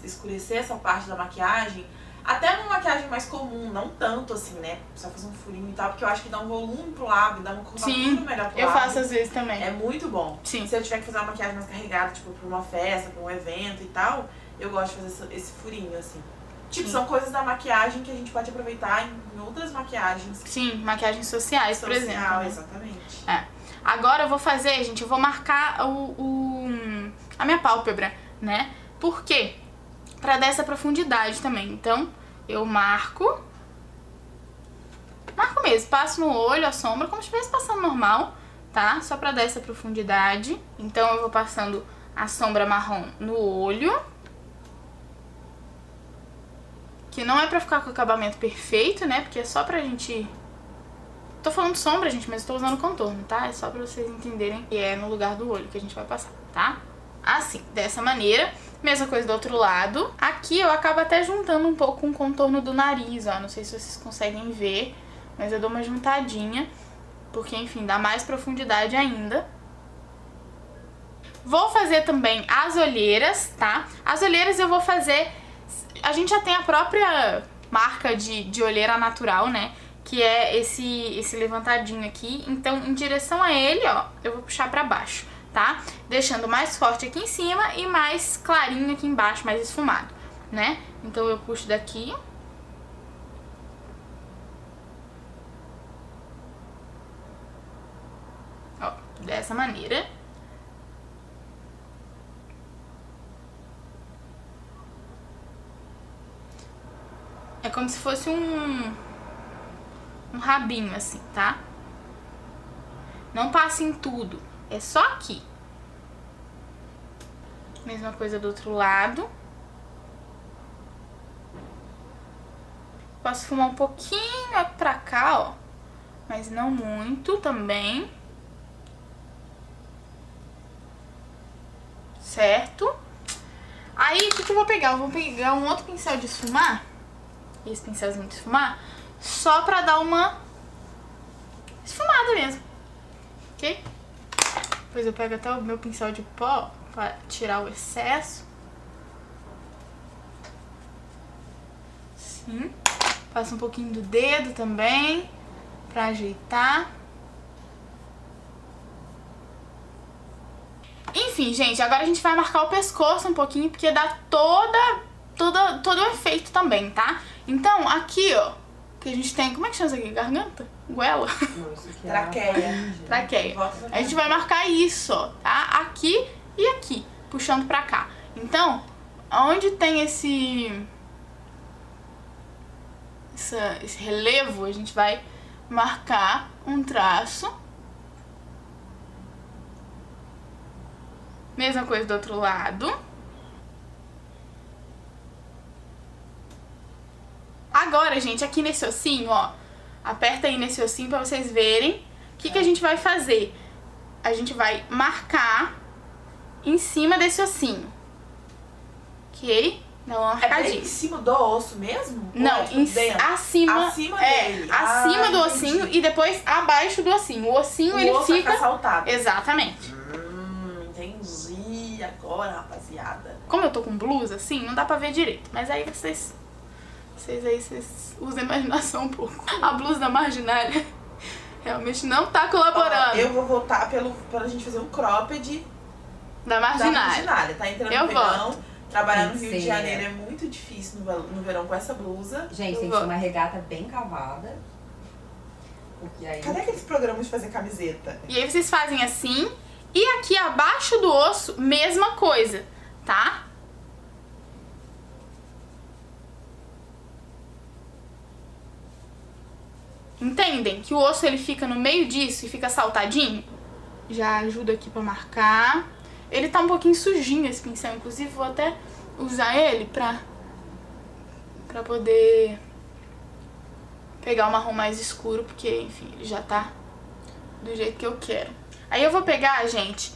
Speaker 3: escurecer essa parte da maquiagem, até numa maquiagem mais comum, não tanto assim, né? Só fazer um furinho e tal, porque eu acho que dá um volume pro lábio, dá uma curvatura melhor pro lábio.
Speaker 1: Eu faço às vezes também.
Speaker 3: É muito bom.
Speaker 1: Sim.
Speaker 3: Se eu tiver que fazer uma maquiagem mais carregada, tipo, pra uma festa, pra um evento e tal, eu gosto de fazer esse furinho, assim. Tipo, são coisas da maquiagem que a gente pode aproveitar em outras maquiagens.
Speaker 1: Sim, maquiagens sociais, por exemplo. Né?
Speaker 3: Exatamente.
Speaker 1: É. Agora eu vou fazer, gente, eu vou marcar a minha pálpebra, né? Por quê? Pra dar essa profundidade também. Então, eu marco mesmo, passo no olho, a sombra, como se estivesse passando normal, tá? Só pra dar essa profundidade. Então, eu vou passando a sombra marrom no olho. Que não é pra ficar com o acabamento perfeito, né? Porque é só pra gente... Tô falando sombra, gente, mas eu tô usando contorno, tá? É só pra vocês entenderem que é no lugar do olho que a gente vai passar, tá? Assim, dessa maneira. Mesma coisa do outro lado. Aqui eu acabo até juntando um pouco com o contorno do nariz, ó. Não sei se vocês conseguem ver, mas eu dou uma juntadinha. Porque, enfim, dá mais profundidade ainda. Vou fazer também as olheiras, tá? As olheiras eu vou fazer... A gente já tem a própria marca de olheira natural, né? Que é esse levantadinho aqui. Então, em direção a ele, ó, eu vou puxar pra baixo, tá? Deixando mais forte aqui em cima e mais clarinho aqui embaixo, mais esfumado, né? Então, eu puxo daqui. Ó, dessa maneira. É como se fosse um rabinho, assim, tá? Não passa em tudo, é só aqui. Mesma coisa do outro lado. Posso fumar um pouquinho pra cá, ó. Mas não muito também. Certo? Aí, o que eu vou pegar? Eu vou pegar um outro pincel de esfumar. Esse pincelzinho de esfumar, só pra dar uma esfumada mesmo, ok? Depois eu pego até o meu pincel de pó pra tirar o excesso. Sim. Passo um pouquinho do dedo também, pra ajeitar. Enfim, gente, agora a gente vai marcar o pescoço um pouquinho, porque dá todo o efeito também, tá? Então, aqui, ó, que a gente tem... Como é que chama isso aqui? Garganta? Goela?
Speaker 3: Traqueia.
Speaker 1: Traqueia. A gente vai marcar isso, ó, tá? Aqui e aqui, puxando pra cá. Então, onde tem esse relevo, a gente vai marcar um traço. Mesma coisa do outro lado. Agora, gente, aqui nesse ossinho, ó, aperta aí nesse ossinho pra vocês verem o que a gente vai fazer. A gente vai marcar em cima desse ossinho, ok? Dá uma marcadinha.
Speaker 3: É bem em cima do osso mesmo?
Speaker 1: Não,
Speaker 3: é, tipo,
Speaker 1: acima
Speaker 3: dele.
Speaker 1: Acima do ossinho e depois abaixo do ossinho. O ossinho, ele
Speaker 3: osso
Speaker 1: fica...
Speaker 3: saltado.
Speaker 1: Exatamente.
Speaker 3: Entendi agora, rapaziada.
Speaker 1: Como eu tô com blusa, assim, não dá pra ver direito. Mas aí vocês usam a imaginação um pouco. A blusa da Marginália realmente não tá colaborando.
Speaker 3: Eu vou votar pra gente fazer um cropped
Speaker 1: da Marginália.
Speaker 3: Tá entrando
Speaker 1: eu
Speaker 3: no verão.
Speaker 1: voto.
Speaker 3: Trabalhar no Rio de Janeiro é muito difícil no verão com essa blusa.
Speaker 2: Gente, tem que ser uma regata bem cavada. Porque aí...
Speaker 3: Cadê aqueles programas de fazer camiseta?
Speaker 1: E aí vocês fazem assim. E aqui abaixo do osso, mesma coisa, tá? Entendem? Que o osso ele fica no meio disso e fica saltadinho. Já ajuda aqui pra marcar. Ele tá um pouquinho sujinho esse pincel, inclusive vou até usar ele pra poder pegar um marrom mais escuro, porque, enfim, ele já tá do jeito que eu quero. Aí eu vou pegar, gente,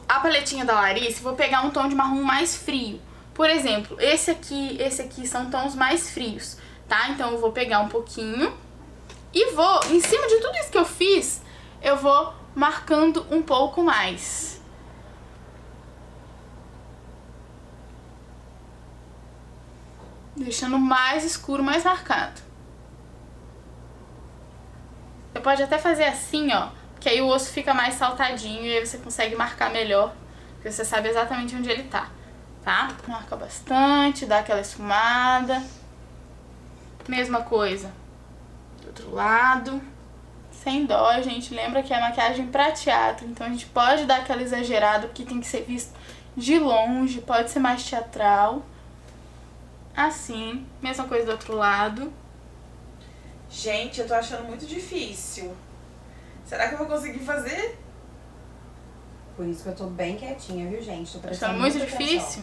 Speaker 1: a paletinha da Larissa, vou pegar um tom de marrom mais frio. Por exemplo, esse aqui são tons mais frios, tá? Então eu vou pegar um pouquinho e vou, em cima de tudo isso que eu fiz, eu vou marcando um pouco mais. Deixando mais escuro, mais marcado. Você pode até fazer assim, ó, que aí o osso fica mais saltadinho e aí você consegue marcar melhor, porque você sabe exatamente onde ele tá, tá? Marca bastante, dá aquela esfumada. Mesma coisa do outro lado. Sem dó, gente, lembra que é maquiagem pra teatro, então a gente pode dar aquela exagerada, porque tem que ser visto de longe, pode ser mais teatral. Assim, mesma coisa do outro lado.
Speaker 3: Gente, eu tô achando muito difícil. Será que eu vou conseguir fazer?
Speaker 4: Por isso que eu tô bem quietinha, viu, gente? Tô
Speaker 1: Tá
Speaker 4: prestando
Speaker 1: achando muito
Speaker 4: muita
Speaker 1: difícil?
Speaker 4: atenção.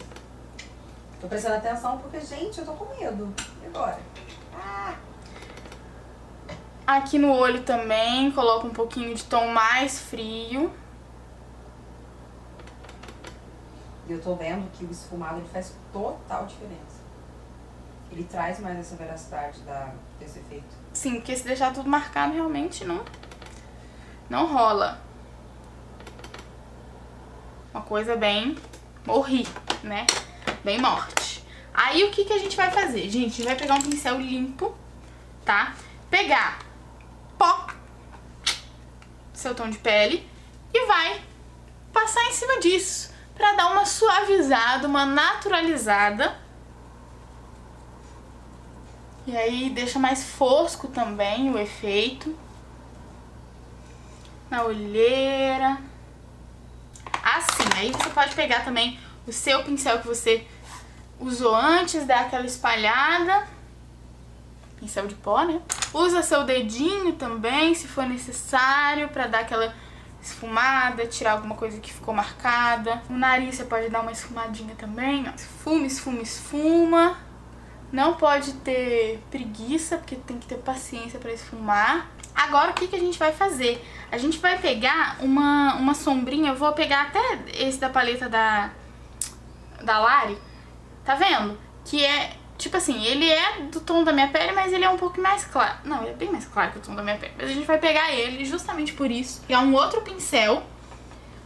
Speaker 4: Tô prestando atenção porque, gente, eu tô com medo. E agora?
Speaker 1: Aqui no olho também, coloco um pouquinho de tom mais frio.
Speaker 4: E eu tô vendo que o esfumado ele faz total diferença. Ele traz mais essa veracidade desse efeito.
Speaker 1: Sim, porque se deixar tudo marcado, realmente não rola. Uma coisa bem morri, né? Bem morte. Aí o que a gente vai fazer? Gente, a gente vai pegar um pincel limpo, tá? Pegar pó, seu tom de pele, e vai passar em cima disso, pra dar uma suavizada, uma naturalizada. E aí deixa mais fosco também o efeito. Na olheira. Assim, aí você pode pegar também o seu pincel que você usou antes, dar aquela espalhada. Pincel de pó, né? Usa seu dedinho também, se for necessário, pra dar aquela esfumada, tirar alguma coisa que ficou marcada. No nariz você pode dar uma esfumadinha também, ó. Esfuma, esfuma, esfuma. Não pode ter preguiça, porque tem que ter paciência pra esfumar. Agora o que a gente vai fazer? A gente vai pegar uma sombrinha, eu vou pegar até esse da paleta da Lari, tá vendo? Que é, tipo assim, ele é do tom da minha pele, mas ele é um pouco mais claro. Não, ele é bem mais claro que o tom da minha pele. Mas a gente vai pegar ele justamente por isso. E é um outro pincel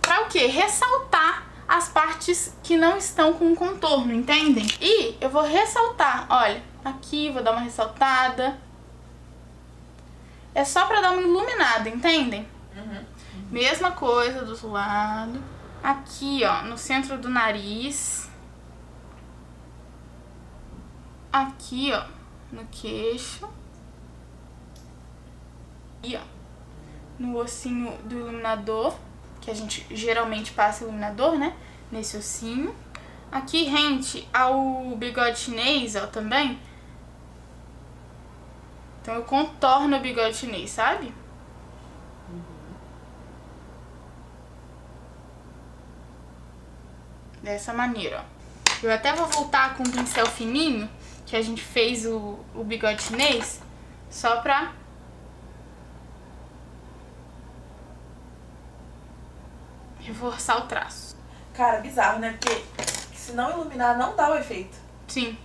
Speaker 1: pra o quê? Ressaltar as partes que não estão com contorno, entendem? E eu vou ressaltar, olha, aqui vou dar uma ressaltada. É só pra dar uma iluminada, entendem? Mesma coisa do outro lado. Aqui, ó, no centro do nariz. Aqui, ó, no queixo. E, ó, no ossinho do iluminador, que a gente geralmente passa iluminador, né? Nesse ossinho. Aqui, rente ao bigode chinês, ó, também. Então eu contorno o bigode chinês, sabe? Dessa maneira, ó. Eu até vou voltar com o pincel fininho, que a gente fez o bigode chinês, só pra reforçar o traço.
Speaker 3: Cara, bizarro, né? Porque se não iluminar, não dá o efeito.
Speaker 1: Sim.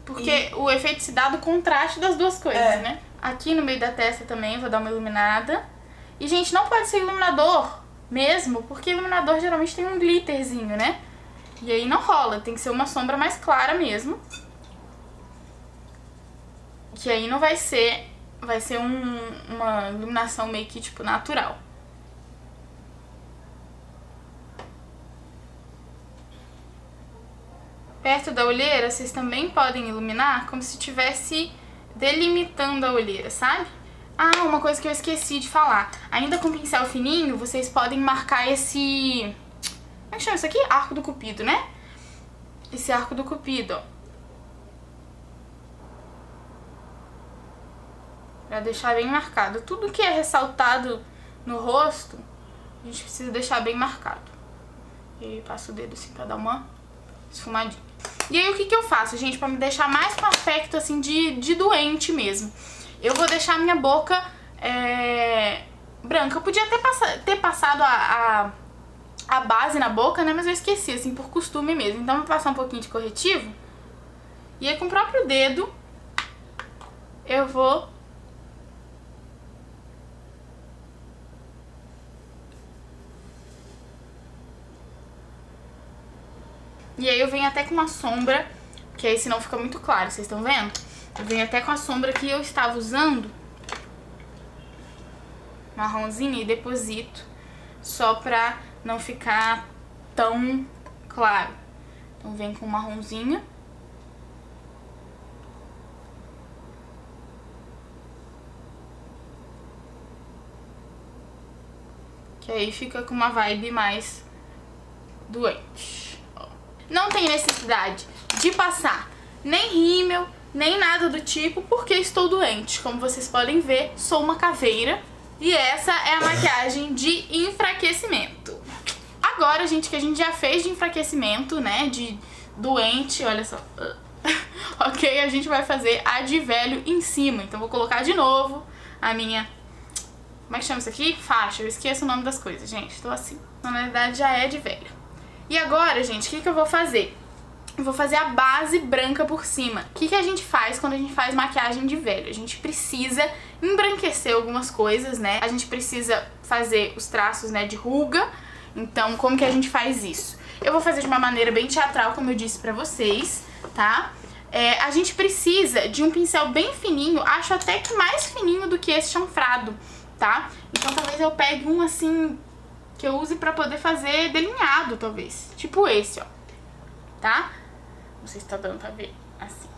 Speaker 1: Porque o efeito se dá do contraste das duas coisas, né? Aqui no meio da testa também eu vou dar uma iluminada. E, gente, não pode ser iluminador mesmo, porque iluminador geralmente tem um glitterzinho, né? E aí não rola, tem que ser uma sombra mais clara mesmo. Que aí não vai ser... Vai ser uma iluminação meio que, tipo, natural. Perto da olheira, vocês também podem iluminar como se estivesse delimitando a olheira, sabe? Ah, uma coisa que eu esqueci de falar. Ainda com pincel fininho, vocês podem marcar esse... Como é que chama isso aqui? Arco do cupido, né? Esse arco do cupido, ó. Pra deixar bem marcado. Tudo que é ressaltado no rosto, a gente precisa deixar bem marcado. E aí passa o dedo assim pra dar uma esfumadinha. E aí o que que eu faço, gente, pra me deixar mais com aspecto, assim, de doente mesmo? Eu vou deixar a minha boca branca. Eu podia ter passado a base na boca, né, mas eu esqueci, assim, por costume mesmo. Então eu vou passar um pouquinho de corretivo. E aí com o próprio dedo eu vou e aí eu venho até com uma sombra, que aí senão fica muito claro, vocês estão vendo? Eu venho até com a sombra que eu estava usando, marronzinha, e deposito, só pra não ficar tão claro. Então vem com marronzinho. Que aí fica com uma vibe mais doente. Não tem necessidade de passar nem rímel, nem nada do tipo, porque estou doente. Como vocês podem ver, sou uma caveira. E essa é a maquiagem de enfraquecimento. Agora, gente, que a gente já fez de enfraquecimento, né, de doente, olha só. Ok, a gente vai fazer a de velho em cima. Então vou colocar de novo a minha... Como é que chama isso aqui? Faixa. Eu esqueço o nome das coisas, gente. Tô assim. Na verdade, já é de velho. E agora, gente, o que que eu vou fazer? Eu vou fazer a base branca por cima. O que que a gente faz quando a gente faz maquiagem de velho? A gente precisa embranquecer algumas coisas, né? A gente precisa fazer os traços, né, de ruga. Então, como que a gente faz isso? Eu vou fazer de uma maneira bem teatral, como eu disse pra vocês, tá? A gente precisa de um pincel bem fininho, acho até que mais fininho do que esse chanfrado, tá? Então talvez eu pegue um assim, que eu use pra poder fazer delineado, talvez. Tipo esse, ó. Tá? Não sei se tá dando pra ver. Assim.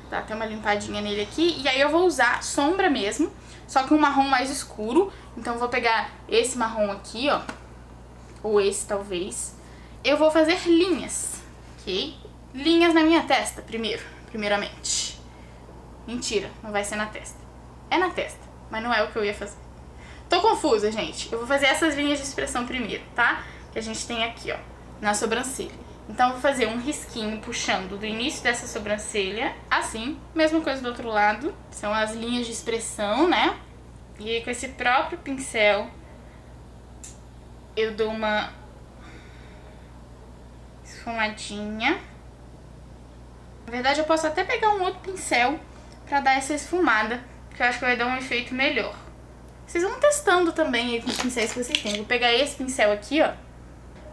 Speaker 1: Dá até uma limpadinha nele aqui. E aí eu vou usar sombra mesmo, só que um marrom mais escuro. Então eu vou pegar esse marrom aqui, ó. Ou esse, talvez. Eu vou fazer linhas, ok? Linhas na minha testa, primeiramente. Mentira, não vai ser na testa. É na testa, mas não é o que eu ia fazer. Tô confusa, gente. Eu vou fazer essas linhas de expressão primeiro, tá? Que a gente tem aqui, ó, na sobrancelha. Então eu vou fazer um risquinho puxando do início dessa sobrancelha, assim. Mesma coisa do outro lado. São as linhas de expressão, né? E aí com esse próprio pincel, eu dou uma esfumadinha. Na verdade, eu posso até pegar um outro pincel pra dar essa esfumada, que eu acho que vai dar um efeito melhor. Vocês vão testando também aí com os pincéis que vocês têm. Vou pegar esse pincel aqui, ó,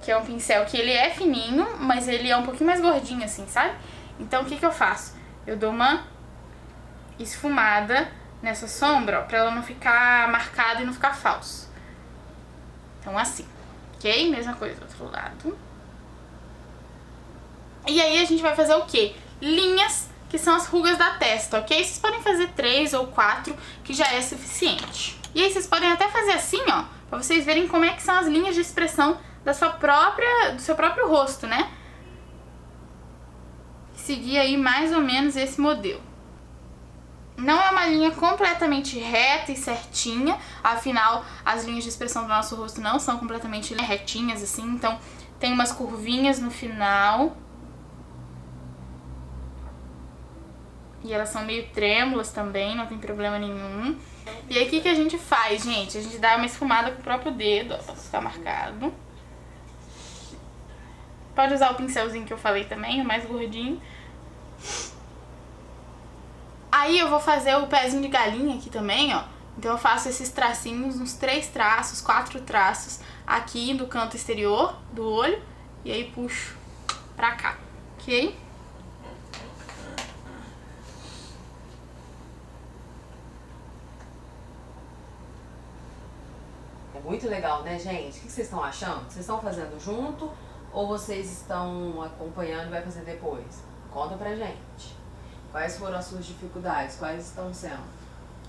Speaker 1: que é um pincel que ele é fininho, mas ele é um pouquinho mais gordinho assim, sabe? Então o que que eu faço? Eu dou uma esfumada nessa sombra, ó, pra ela não ficar marcada e não ficar falso. Então assim, ok? Mesma coisa do outro lado. E aí a gente vai fazer o quê? Linhas, que são as rugas da testa, ok? Vocês podem fazer 3 ou 4, que já é suficiente. E aí vocês podem até fazer assim, ó, pra vocês verem como é que são as linhas de expressão do seu próprio rosto, né? Seguir aí mais ou menos esse modelo. Não é uma linha completamente reta e certinha, afinal, as linhas de expressão do nosso rosto não são completamente retinhas, assim, então tem umas curvinhas no final. E elas são meio trêmulas também, não tem problema nenhum. E aí o que que a gente faz, gente? A gente dá uma esfumada com o próprio dedo, ó, pra ficar marcado. Pode usar o pincelzinho que eu falei também, o mais gordinho. Aí eu vou fazer o pezinho de galinha aqui também, ó. Então eu faço esses tracinhos, uns 3 traços, 4 traços aqui do canto exterior do olho. E aí puxo pra cá, ok?
Speaker 2: Muito legal, né, gente? O que vocês estão achando? Vocês estão fazendo junto ou vocês estão acompanhando e vai fazer depois? Conta pra gente. Quais foram as suas dificuldades? Quais estão sendo?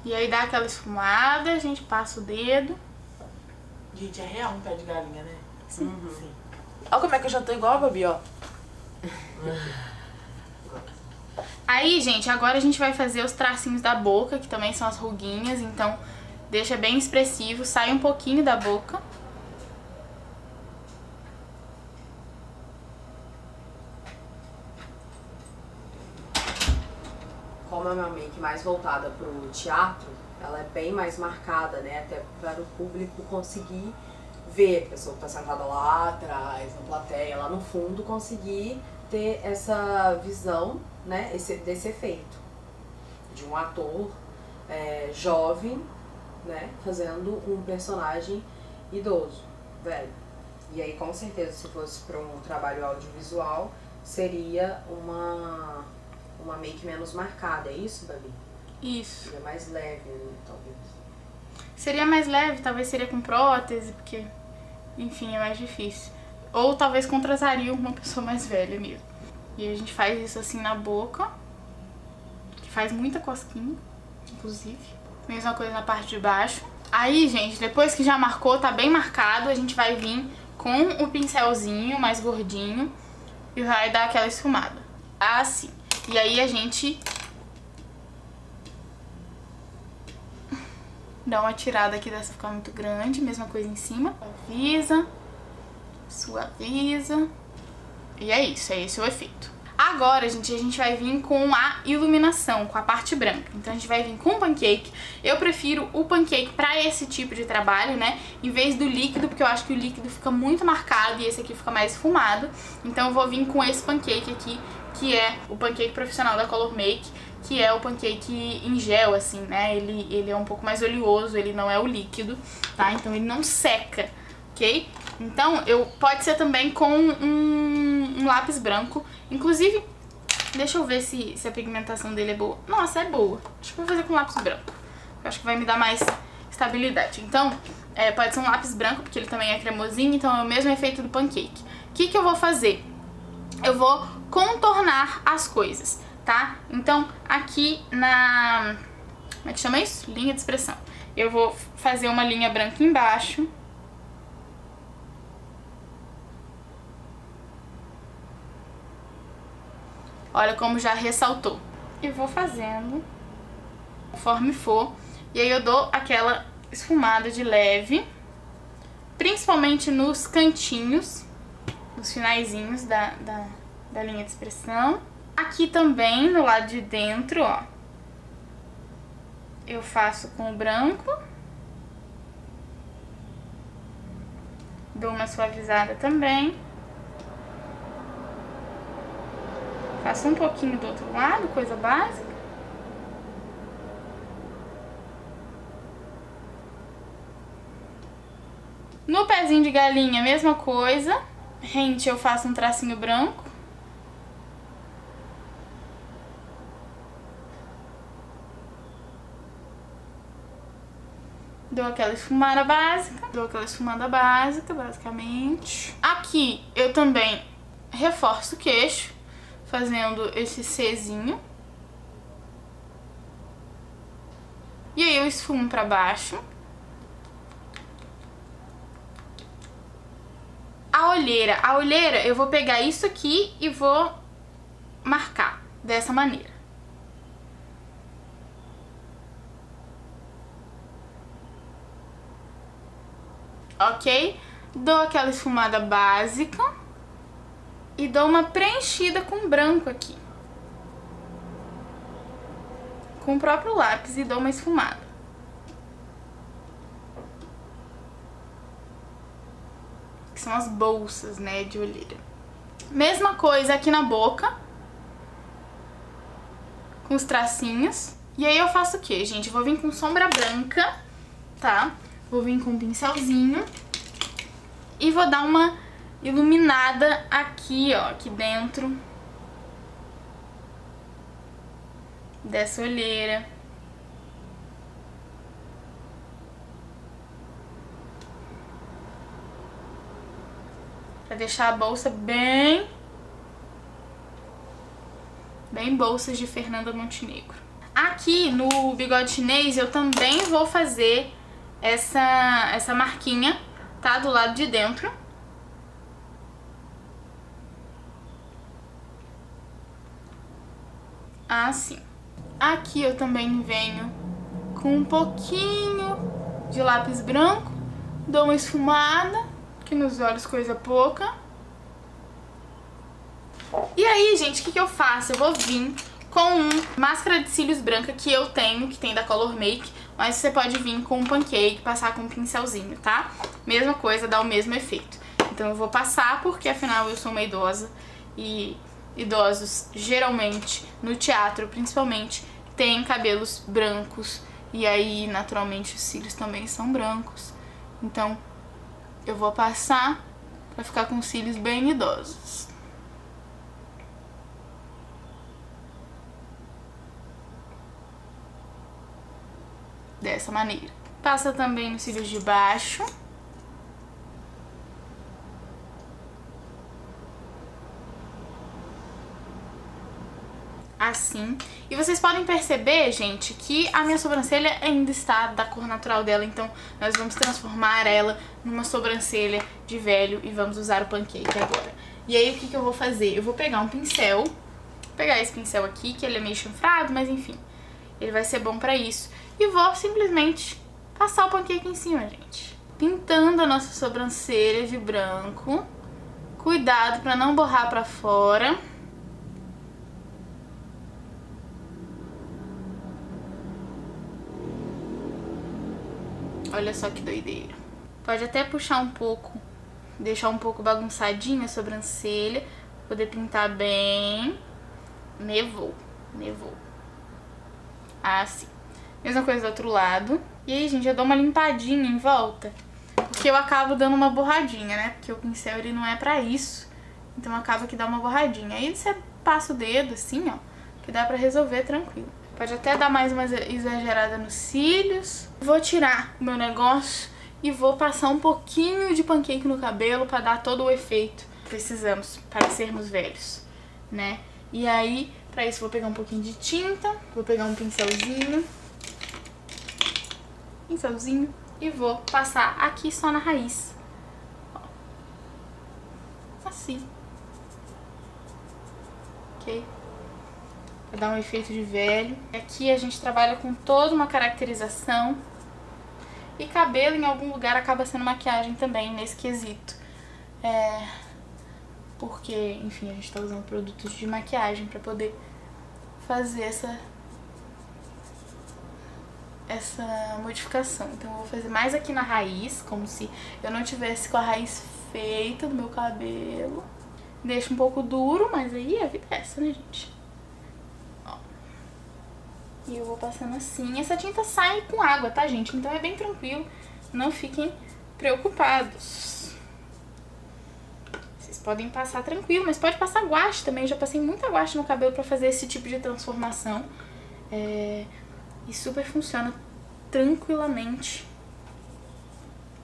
Speaker 1: E aí dá aquela esfumada, a gente passa o dedo.
Speaker 3: Gente, é real um pé de galinha, né?
Speaker 2: Sim.
Speaker 3: Sim. Olha como é que eu já tô igual a Babi, ó.
Speaker 1: Aí, gente, agora a gente vai fazer os tracinhos da boca, que também são as ruguinhas, então deixa bem expressivo, sai um pouquinho da boca.
Speaker 2: como é uma make mais voltada pro teatro, ela é bem mais marcada, né? Até para o público conseguir ver a pessoa que tá sentada lá atrás, na plateia, lá no fundo, conseguir ter essa visão, né? Desse efeito de um ator jovem, né? Fazendo um personagem idoso, velho. E aí, com certeza, se fosse para um trabalho audiovisual, seria uma make menos marcada, é isso, Babi?
Speaker 1: Isso.
Speaker 2: Seria mais leve, né, talvez.
Speaker 1: Seria mais leve, talvez seria com prótese, porque, enfim, é mais difícil. Ou talvez contrataria uma pessoa mais velha mesmo. E a gente faz isso assim na boca, que faz muita cosquinha, inclusive. Mesma coisa na parte de baixo. Aí, gente, depois que já marcou, tá bem marcado, a gente vai vir com o pincelzinho mais gordinho e vai dar aquela esfumada. Assim. E aí a gente dá uma tirada aqui dessa ficar muito grande, mesma coisa em cima. Suaviza. E é isso, é esse o efeito. Agora, gente, a gente vai vir com a iluminação, com a parte branca. Então a gente vai vir com o pancake. Eu prefiro o pancake pra esse tipo de trabalho, né? Em vez do líquido, porque eu acho que o líquido fica muito marcado e esse aqui fica mais esfumado. Então eu vou vir com esse pancake aqui, que é o pancake profissional da Color Make, que é o pancake em gel, assim, né? Ele é um pouco mais oleoso, ele não é o líquido, tá? Então ele não seca, ok? Então, pode ser também com um lápis branco. Inclusive, deixa eu ver se a pigmentação dele é boa. Nossa, é boa. Acho que vou fazer com lápis branco. Eu acho que vai me dar mais estabilidade. Então, pode ser um lápis branco, porque ele também é cremosinho, então é o mesmo efeito do pancake. O que eu vou fazer? Eu vou contornar as coisas, tá? Então, aqui na... como é que chama isso? Linha de expressão. Eu vou fazer uma linha branca embaixo. Olha como já ressaltou. E vou fazendo conforme for. E aí eu dou aquela esfumada de leve, principalmente nos cantinhos, nos finaizinhos da linha de expressão. Aqui também, no lado de dentro, ó, eu faço com o branco. Dou uma suavizada também. Faço um pouquinho do outro lado, coisa básica. No pezinho de galinha, mesma coisa. Rente, eu faço um tracinho branco. Dou aquela esfumada básica. Basicamente. Aqui, eu também reforço o queixo, fazendo esse Czinho. E aí eu esfumo pra baixo. A olheira eu vou pegar isso aqui e vou marcar dessa maneira. Ok? Dou aquela esfumada básica. E dou uma preenchida com branco aqui. Com o próprio lápis e dou uma esfumada. Que são as bolsas, né, de olheira. Mesma coisa aqui na boca. Com os tracinhos. E aí eu faço o quê, gente? Eu vou vir com sombra branca, tá? Vou vir com um pincelzinho. E vou dar uma iluminada aqui, ó, aqui dentro dessa olheira. Pra deixar a bolsa bem bolsas de Fernanda Montenegro. Aqui no bigode chinês eu também vou fazer essa marquinha, tá? Do lado de dentro. Assim. Aqui eu também venho com um pouquinho de lápis branco, dou uma esfumada, que nos olhos coisa pouca. E aí, gente, o que eu faço? Eu vou vir com máscara de cílios branca que eu tenho, que tem da Color Make, mas você pode vir com um pancake, passar com um pincelzinho, tá? Mesma coisa, dá o mesmo efeito. Então eu vou passar porque afinal eu sou uma idosa e idosos geralmente, no teatro principalmente, têm cabelos brancos e aí naturalmente os cílios também são brancos. Então eu vou passar pra ficar com cílios bem idosos. Dessa maneira. Passa também nos cílios de baixo. Assim. E vocês podem perceber, gente, que a minha sobrancelha ainda está da cor natural dela. Então nós vamos transformar ela numa sobrancelha de velho e vamos usar o pancake agora. E aí o que eu vou fazer? Eu vou pegar um pincel. Vou pegar esse pincel aqui, que ele é meio chanfrado, mas enfim. Ele vai ser bom pra isso. E vou simplesmente passar o pancake em cima, gente. Pintando a nossa sobrancelha de branco. Cuidado pra não borrar pra fora. Olha só que doideira. Pode até puxar um pouco, deixar um pouco bagunçadinha a sobrancelha. Poder pintar bem. Nevou. Assim. Mesma coisa do outro lado. E aí, gente, eu dou uma limpadinha em volta. Porque eu acabo dando uma borradinha, né? Porque o pincel, ele não é pra isso. Então acaba que dá uma borradinha. Aí você passa o dedo assim, ó. Que dá pra resolver tranquilo. Pode até dar mais uma exagerada nos cílios. Vou tirar o meu negócio e vou passar um pouquinho de pancake no cabelo pra dar todo o efeito que precisamos para sermos velhos, né? E aí, pra isso, vou pegar um pouquinho de tinta, vou pegar um pincelzinho e vou passar aqui só na raiz. Ó. Assim. Ok? Pra dar um efeito de velho. Aqui a gente trabalha com toda uma caracterização. E cabelo em algum lugar acaba sendo maquiagem também, nesse quesito. Porque, enfim, a gente tá usando produtos de maquiagem pra poder fazer essa modificação. Então eu vou fazer mais aqui na raiz, como se eu não tivesse com a raiz feita do meu cabelo. Deixa um pouco duro, mas aí a vida é essa, né, gente? E eu vou passando assim. Essa tinta sai com água, tá, gente? Então é bem tranquilo. Não fiquem preocupados. Vocês podem passar tranquilo, mas pode passar guache também. Eu já passei muita guache no cabelo pra fazer esse tipo de transformação. E super funciona tranquilamente.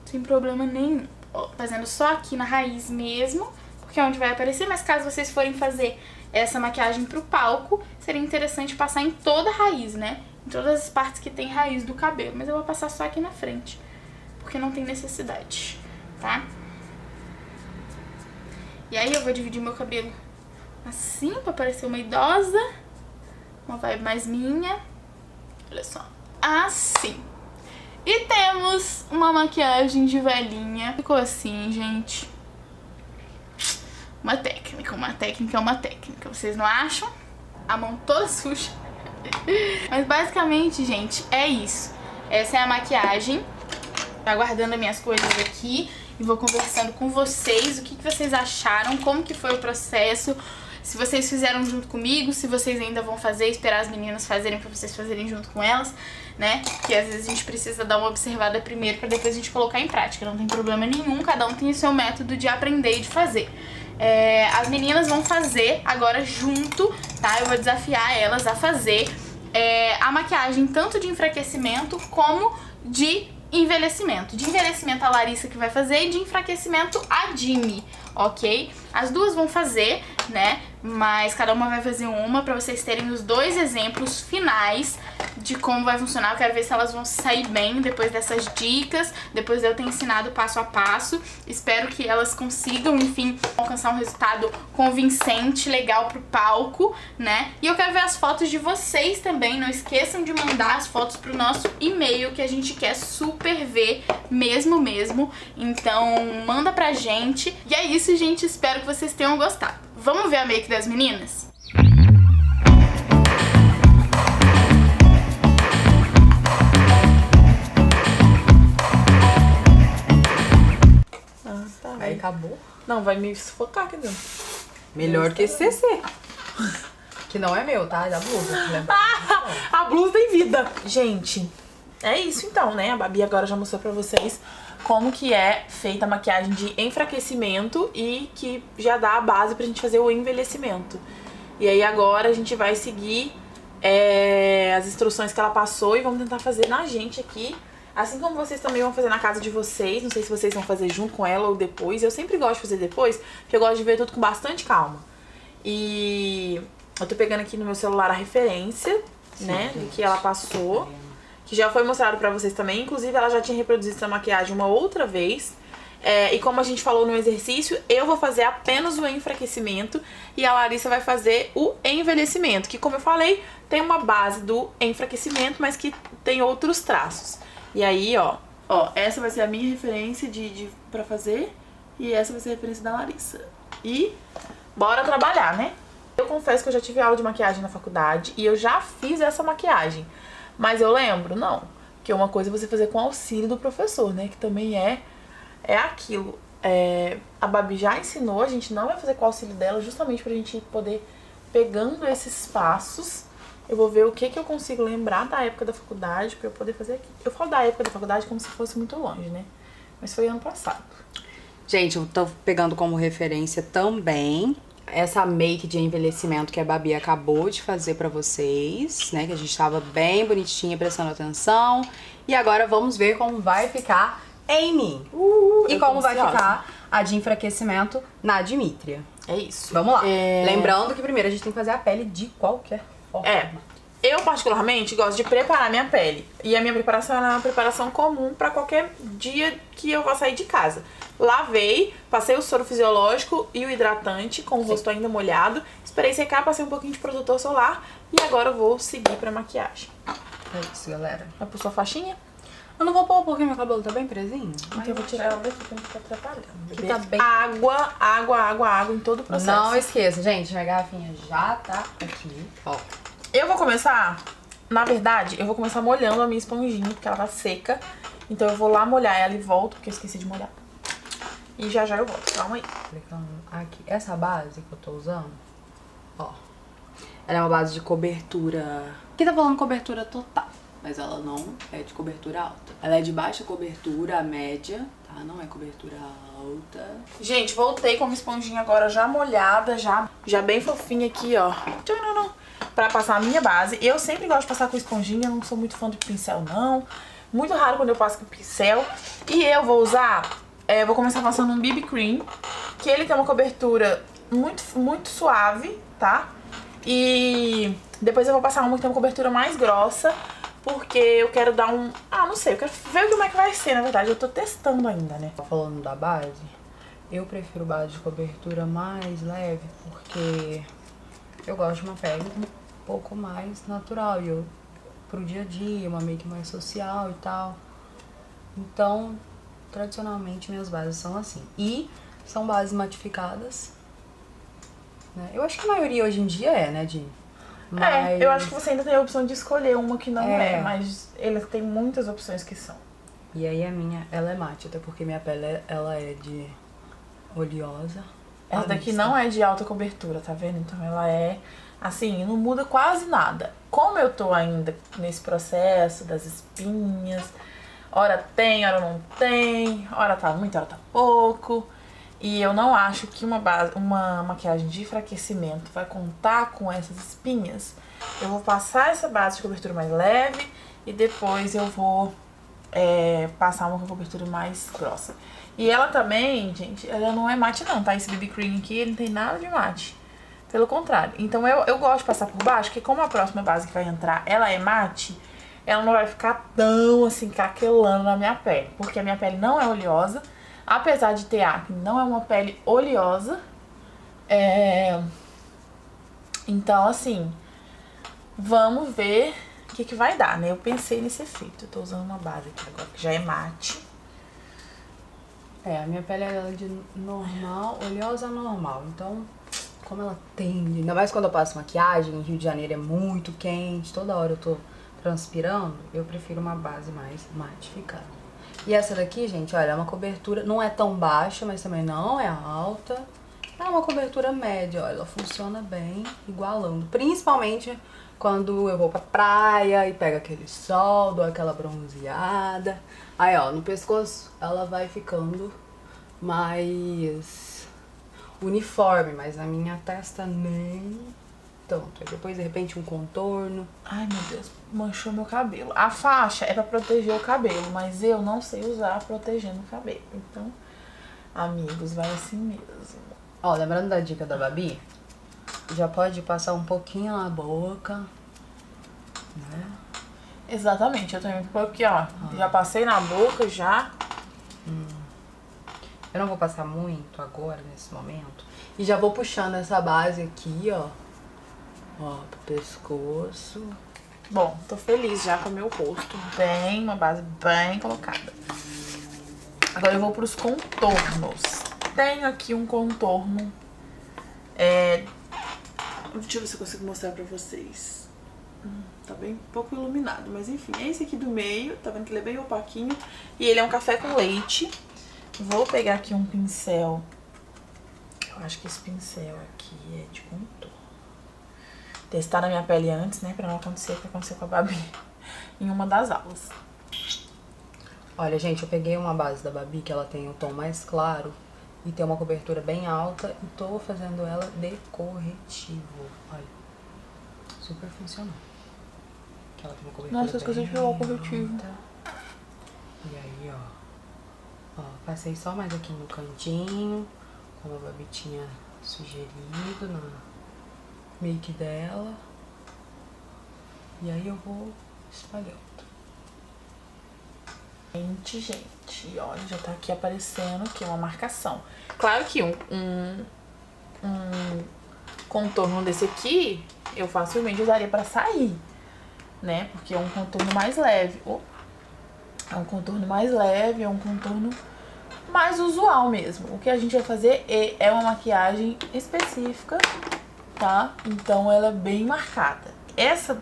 Speaker 1: Sem problema nenhum. Ó, fazendo só aqui na raiz mesmo, porque é onde vai aparecer. Mas caso vocês forem fazer essa maquiagem pro palco, seria interessante passar em toda a raiz, né? Em todas as partes que tem raiz do cabelo. Mas eu vou passar só aqui na frente, porque não tem necessidade, tá? E aí eu vou dividir meu cabelo assim, pra parecer uma idosa. Uma vibe mais minha. Olha só. Assim. E temos uma maquiagem de velhinha. Ficou assim, gente. Uma técnica, vocês não acham? A mão toda suja. Mas basicamente, gente, é isso. Essa é a maquiagem. Tá guardando as minhas coisas aqui e vou conversando com vocês. O que vocês acharam, como que foi o processo. Se vocês fizeram junto comigo, se vocês ainda vão fazer, esperar as meninas fazerem pra vocês fazerem junto com elas, né? Porque às vezes a gente precisa dar uma observada primeiro pra depois a gente colocar em prática. Não tem problema nenhum, cada um tem o seu método de aprender e de fazer. As meninas vão fazer agora junto, tá? Eu vou desafiar elas a fazer a maquiagem tanto de enfraquecimento como de envelhecimento. De envelhecimento a Larissa que vai fazer e de enfraquecimento a Jimmy, ok? As duas vão fazer, né? Mas cada uma vai fazer uma pra vocês terem os dois exemplos finais de como vai funcionar. Eu quero ver se elas vão sair bem depois dessas dicas, depois de eu ter ensinado passo a passo. Espero que elas consigam, enfim, alcançar um resultado convincente, legal pro palco, né? E eu quero ver as fotos de vocês também. Não esqueçam de mandar as fotos pro nosso e-mail, que a gente quer super ver mesmo. Então, manda pra gente. E é isso, gente. Espero que vocês tenham gostado. Vamos ver a make das meninas?
Speaker 3: Não, vai me sufocar aqui dentro.
Speaker 2: Melhor que esse CC. Que não é meu, tá? É da blusa. Lembra?
Speaker 3: A blusa tem vida. Gente, é isso então, né? A Babi agora já mostrou pra vocês como que é feita a maquiagem de enfraquecimento e que já dá a base pra gente fazer o envelhecimento. E aí agora a gente vai seguir as instruções que ela passou e vamos tentar fazer na gente aqui. Assim como vocês também vão fazer na casa de vocês. Não sei se vocês vão fazer junto com ela ou depois. Eu sempre gosto de fazer depois, porque eu gosto de ver tudo com bastante calma. E eu tô pegando aqui no meu celular a referência, né, do que ela passou, que já foi mostrado pra vocês também. Inclusive, ela já tinha reproduzido essa maquiagem uma outra vez. E como a gente falou no exercício, eu vou fazer apenas o enfraquecimento e a Larissa vai fazer o envelhecimento, que, como eu falei, tem uma base do enfraquecimento, mas que tem outros traços. E aí, ó, essa vai ser a minha referência pra fazer e essa vai ser a referência da Larissa. E bora trabalhar, né? Eu confesso que eu já tive aula de maquiagem na faculdade e eu já fiz essa maquiagem. Mas eu lembro? Não. Porque uma coisa é você fazer com auxílio do professor, né? Que também é aquilo. A Babi já ensinou, a gente não vai fazer com o auxílio dela, justamente pra gente poder pegando esses passos. Eu vou ver o que eu consigo lembrar da época da faculdade pra eu poder fazer aqui. Eu falo da época da faculdade como se fosse muito longe, né? Mas foi ano passado.
Speaker 2: Gente, eu tô pegando como referência também essa make de envelhecimento que a Babi acabou de fazer pra vocês, né? Que a gente tava bem bonitinha, prestando atenção. E agora vamos ver como vai ficar em mim. E como vai ficar a de enfraquecimento na Dimitria.
Speaker 3: É isso.
Speaker 2: Vamos lá. Lembrando que primeiro a gente tem que fazer a pele de qualquer forma.
Speaker 3: Eu particularmente gosto de preparar minha pele. E a minha preparação é uma preparação comum pra qualquer dia que eu vou sair de casa. Lavei, passei o soro fisiológico e o hidratante com o rosto ainda molhado. Esperei secar, passei um pouquinho de protetor solar. E agora eu vou seguir pra maquiagem.
Speaker 2: É isso, galera.
Speaker 3: Vai pôr sua faixinha?
Speaker 2: Eu não vou pôr porque meu cabelo tá bem presinho.
Speaker 3: Então eu vou tirar ela daqui pra não ficar atrapalhando.
Speaker 2: Que tá bem...
Speaker 3: Água em todo o processo.
Speaker 2: Não esqueça, gente, minha garrafinha já tá aqui, ó.
Speaker 3: Eu vou começar, na verdade, eu vou começar molhando a minha esponjinha, porque ela tá seca. Então eu vou lá molhar ela e volto, porque eu esqueci de molhar. E já eu volto, calma aí.
Speaker 2: Clicando aqui. Essa base que eu tô usando, ó, ela é uma base de cobertura... Aqui tá falando cobertura total, mas ela não é de cobertura alta. Ela é de baixa cobertura, média, tá? Não é cobertura alta.
Speaker 3: Gente, voltei com a minha esponjinha agora já molhada, já bem fofinha aqui, ó. Pra passar a minha base. Eu sempre gosto de passar com esponjinha, não sou muito fã de pincel, não. Muito raro quando eu passo com pincel. E eu vou usar, vou começar passando um BB Cream, que ele tem uma cobertura muito suave, tá? E depois eu vou passar uma que tem uma cobertura mais grossa, porque eu quero dar um... não sei, eu quero ver como é que vai ser, na verdade. Eu tô testando ainda, né?
Speaker 2: Falando da base, eu prefiro base de cobertura mais leve, porque eu gosto de uma pele um pouco mais natural. E eu, pro dia a dia, uma make mais social e tal. Então, tradicionalmente, minhas bases são assim. E são bases matificadas, né? Eu acho que a maioria hoje em dia né, Di? Mas...
Speaker 3: eu acho que você ainda tem a opção de escolher uma que não mas ele tem muitas opções que são.
Speaker 2: E aí a minha, ela é mate, até porque minha pele, ela é de oleosa.
Speaker 3: Essa daqui não é de alta cobertura, tá vendo? Então ela é, assim, não muda quase nada. Como eu tô ainda nesse processo das espinhas, hora tem, hora não tem, hora tá muito, hora tá pouco. E eu não acho que uma maquiagem de enfraquecimento vai contar com essas espinhas. Eu vou passar essa base de cobertura mais leve e depois eu vou passar uma cobertura mais grossa. E ela também, gente, ela não é mate não, tá? Esse BB Cream aqui, ele não tem nada de mate. Pelo contrário. Então eu gosto de passar por baixo, porque como a próxima base que vai entrar, ela é mate, ela não vai ficar tão assim, craquelando na minha pele. Porque a minha pele não é oleosa. Apesar de ter acne, não é uma pele oleosa. Então, assim, vamos ver o que vai dar, né? Eu pensei nesse efeito. Eu tô usando uma base aqui agora que já é mate.
Speaker 2: A minha pele é de normal, oleosa normal. Então, como ela tende... Ainda mais quando eu passo maquiagem, em Rio de Janeiro é muito quente, toda hora eu tô transpirando, eu prefiro uma base mais matificada. E essa daqui, gente, olha, é uma cobertura, não é tão baixa, mas também não é alta. É uma cobertura média, olha, ela funciona bem, igualando. Principalmente quando eu vou pra praia e pego aquele sol, dou aquela bronzeada. Aí, ó, no pescoço ela vai ficando mais uniforme, mas na minha testa nem tanto. Aí depois, de repente, um contorno.
Speaker 3: Ai, meu Deus, manchou meu cabelo. A faixa é pra proteger o cabelo, mas eu não sei usar protegendo o cabelo. Então, amigos, vai assim mesmo.
Speaker 2: Ó, lembrando da dica da Babi, já pode passar um pouquinho na boca, né?
Speaker 3: Exatamente, eu também tô aqui, ó. Já passei na boca, já.
Speaker 2: Eu não vou passar muito agora, nesse momento. E já vou puxando essa base aqui, ó. Ó, pro pescoço.
Speaker 3: Bom, tô feliz já com o meu rosto. Bem, uma base bem colocada. Agora eu vou pros contornos. Tenho aqui um contorno. Deixa eu ver se eu consigo mostrar pra vocês. Tá bem pouco iluminado, mas enfim. É esse aqui do meio, tá vendo que ele é bem opaquinho. E ele é um café com leite. Vou pegar aqui um pincel. Eu acho que esse pincel aqui é de contorno. Testar na minha pele antes, né? Pra não acontecer o que aconteceu com a Babi em uma das aulas.
Speaker 2: Olha, gente, eu peguei uma base da Babi que ela tem o tom mais claro e tem uma cobertura bem alta e tô fazendo ela de corretivo. Olha, super funcional. Que ela tem uma cobertura
Speaker 3: Nossa, eu esqueci de pegar o corretivo.
Speaker 2: alta. E aí, ó, passei só mais aqui no cantinho, como a Babi tinha sugerido na make dela. E aí eu vou espalhando.
Speaker 3: Gente, olha, já tá aqui aparecendo aqui uma marcação. Claro que um contorno desse aqui, eu facilmente usaria pra sair, né? Porque é um contorno mais leve. É um contorno mais leve, é um contorno mais usual mesmo. O que a gente vai fazer é uma maquiagem específica, tá? Então ela é bem marcada. Essa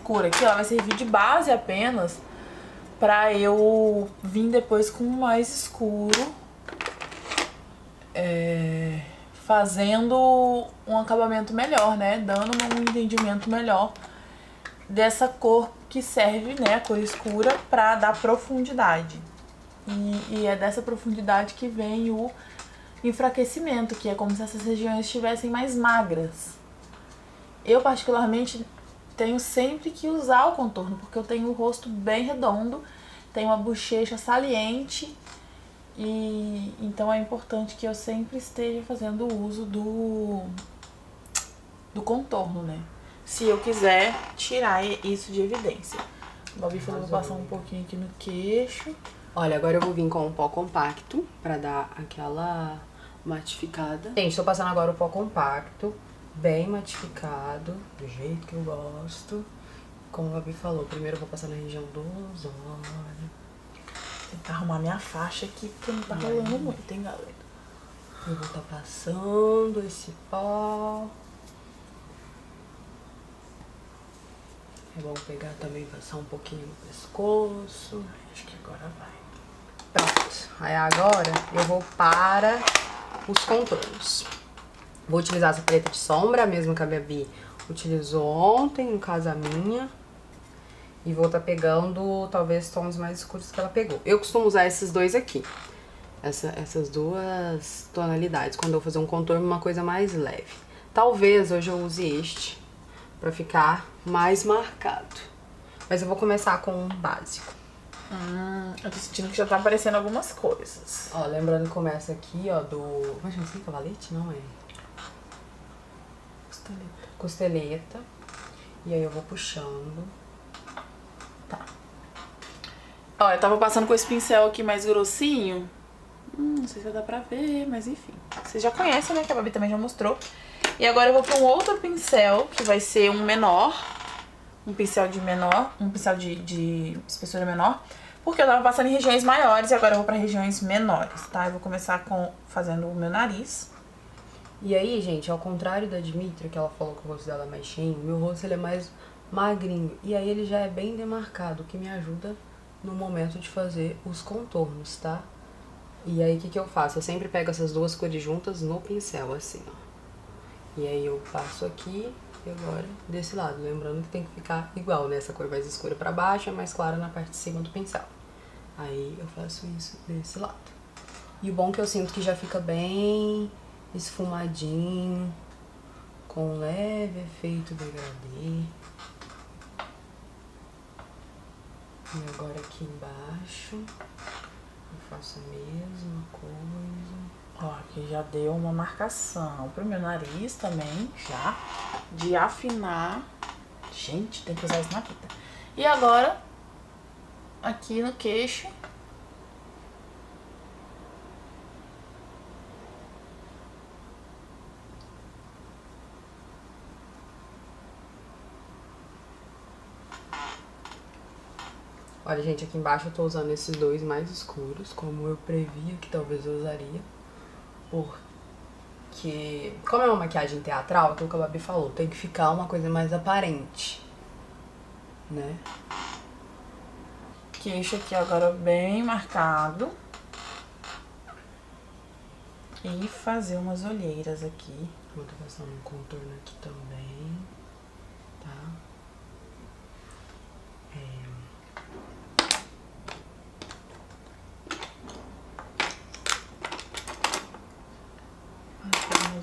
Speaker 3: cor aqui, ela vai servir de base apenas pra eu vir depois com mais escuro, fazendo um acabamento melhor, né? Dando um entendimento melhor dessa cor que serve, né? A cor escura pra dar profundidade. E é dessa profundidade que vem o enfraquecimento, que é como se essas regiões estivessem mais magras. Eu, particularmente, tenho sempre que usar o contorno, porque eu tenho o rosto bem redondo, tenho uma bochecha saliente, e então é importante que eu sempre esteja fazendo uso do contorno, né? Se eu quiser tirar isso de evidência. A Babi falou que eu vou passar um pouquinho aqui no queixo.
Speaker 2: Olha, agora eu vou vir com um pó compacto pra dar aquela matificada. Gente, tô passando agora o pó compacto, bem matificado, do jeito que eu gosto. Como a Babi falou, primeiro eu vou passar na região dos olhos.
Speaker 3: Tentar arrumar minha faixa aqui, porque não tá rolando muito, hein, galera?
Speaker 2: Eu vou estar passando esse pó. É bom pegar também, passar um pouquinho no pescoço.
Speaker 3: Acho que agora vai.
Speaker 2: Pronto. Aí agora eu vou para os contornos. Vou utilizar essa paleta de sombra, a mesma que a Babi utilizou ontem, no caso a minha. E vou estar pegando, talvez, tons mais escuros que ela pegou. Eu costumo usar esses dois aqui. Essas duas tonalidades, quando eu vou fazer um contorno, uma coisa mais leve. Talvez hoje eu use este, pra ficar mais marcado. Mas eu vou começar com um básico.
Speaker 3: Eu tô sentindo que já tá aparecendo algumas coisas.
Speaker 2: Ó, lembrando que começa aqui, ó, do... Como é que chama assim? Cavalete? Não é? Costeleta. E aí eu vou puxando.
Speaker 3: Tá. Ó, eu tava passando com esse pincel aqui mais grossinho. Não sei se vai dar pra ver, mas enfim. Vocês já conhecem, né? Que a Babi também já mostrou. E agora eu vou pra um outro pincel, que vai ser um menor. Um pincel de menor. Um pincel de espessura menor. Porque eu tava passando em regiões maiores e agora eu vou pra regiões menores, tá? Eu vou começar fazendo o meu nariz.
Speaker 2: E aí, gente, ao contrário da Dimitra, que ela falou que o rosto dela é mais cheio, meu rosto ele é mais magrinho. E aí ele já é bem demarcado, o que me ajuda no momento de fazer os contornos, tá? E aí, o que eu faço? Eu sempre pego essas duas cores juntas no pincel, assim, ó. E aí eu passo aqui e agora desse lado. Lembrando que tem que ficar igual, né? Essa cor mais escura pra baixo e mais clara na parte de cima do pincel. Aí eu faço isso desse lado. E o bom é que eu sinto que já fica bem esfumadinho, com um leve efeito degradê. E agora aqui embaixo eu faço a mesma coisa.
Speaker 3: Ó, aqui já deu uma marcação pro meu nariz também, já. De afinar. Gente, tem que usar isso na vida. E agora, aqui no queixo.
Speaker 2: Olha, gente, aqui embaixo eu tô usando esses dois mais escuros, como eu previa que talvez eu usaria. Porque, como é uma maquiagem teatral, aquilo que a Babi falou, tem que ficar uma coisa mais aparente, né?
Speaker 3: Queixo aqui agora bem marcado. E fazer umas olheiras aqui.
Speaker 2: Vou passar um contorno aqui também, tá?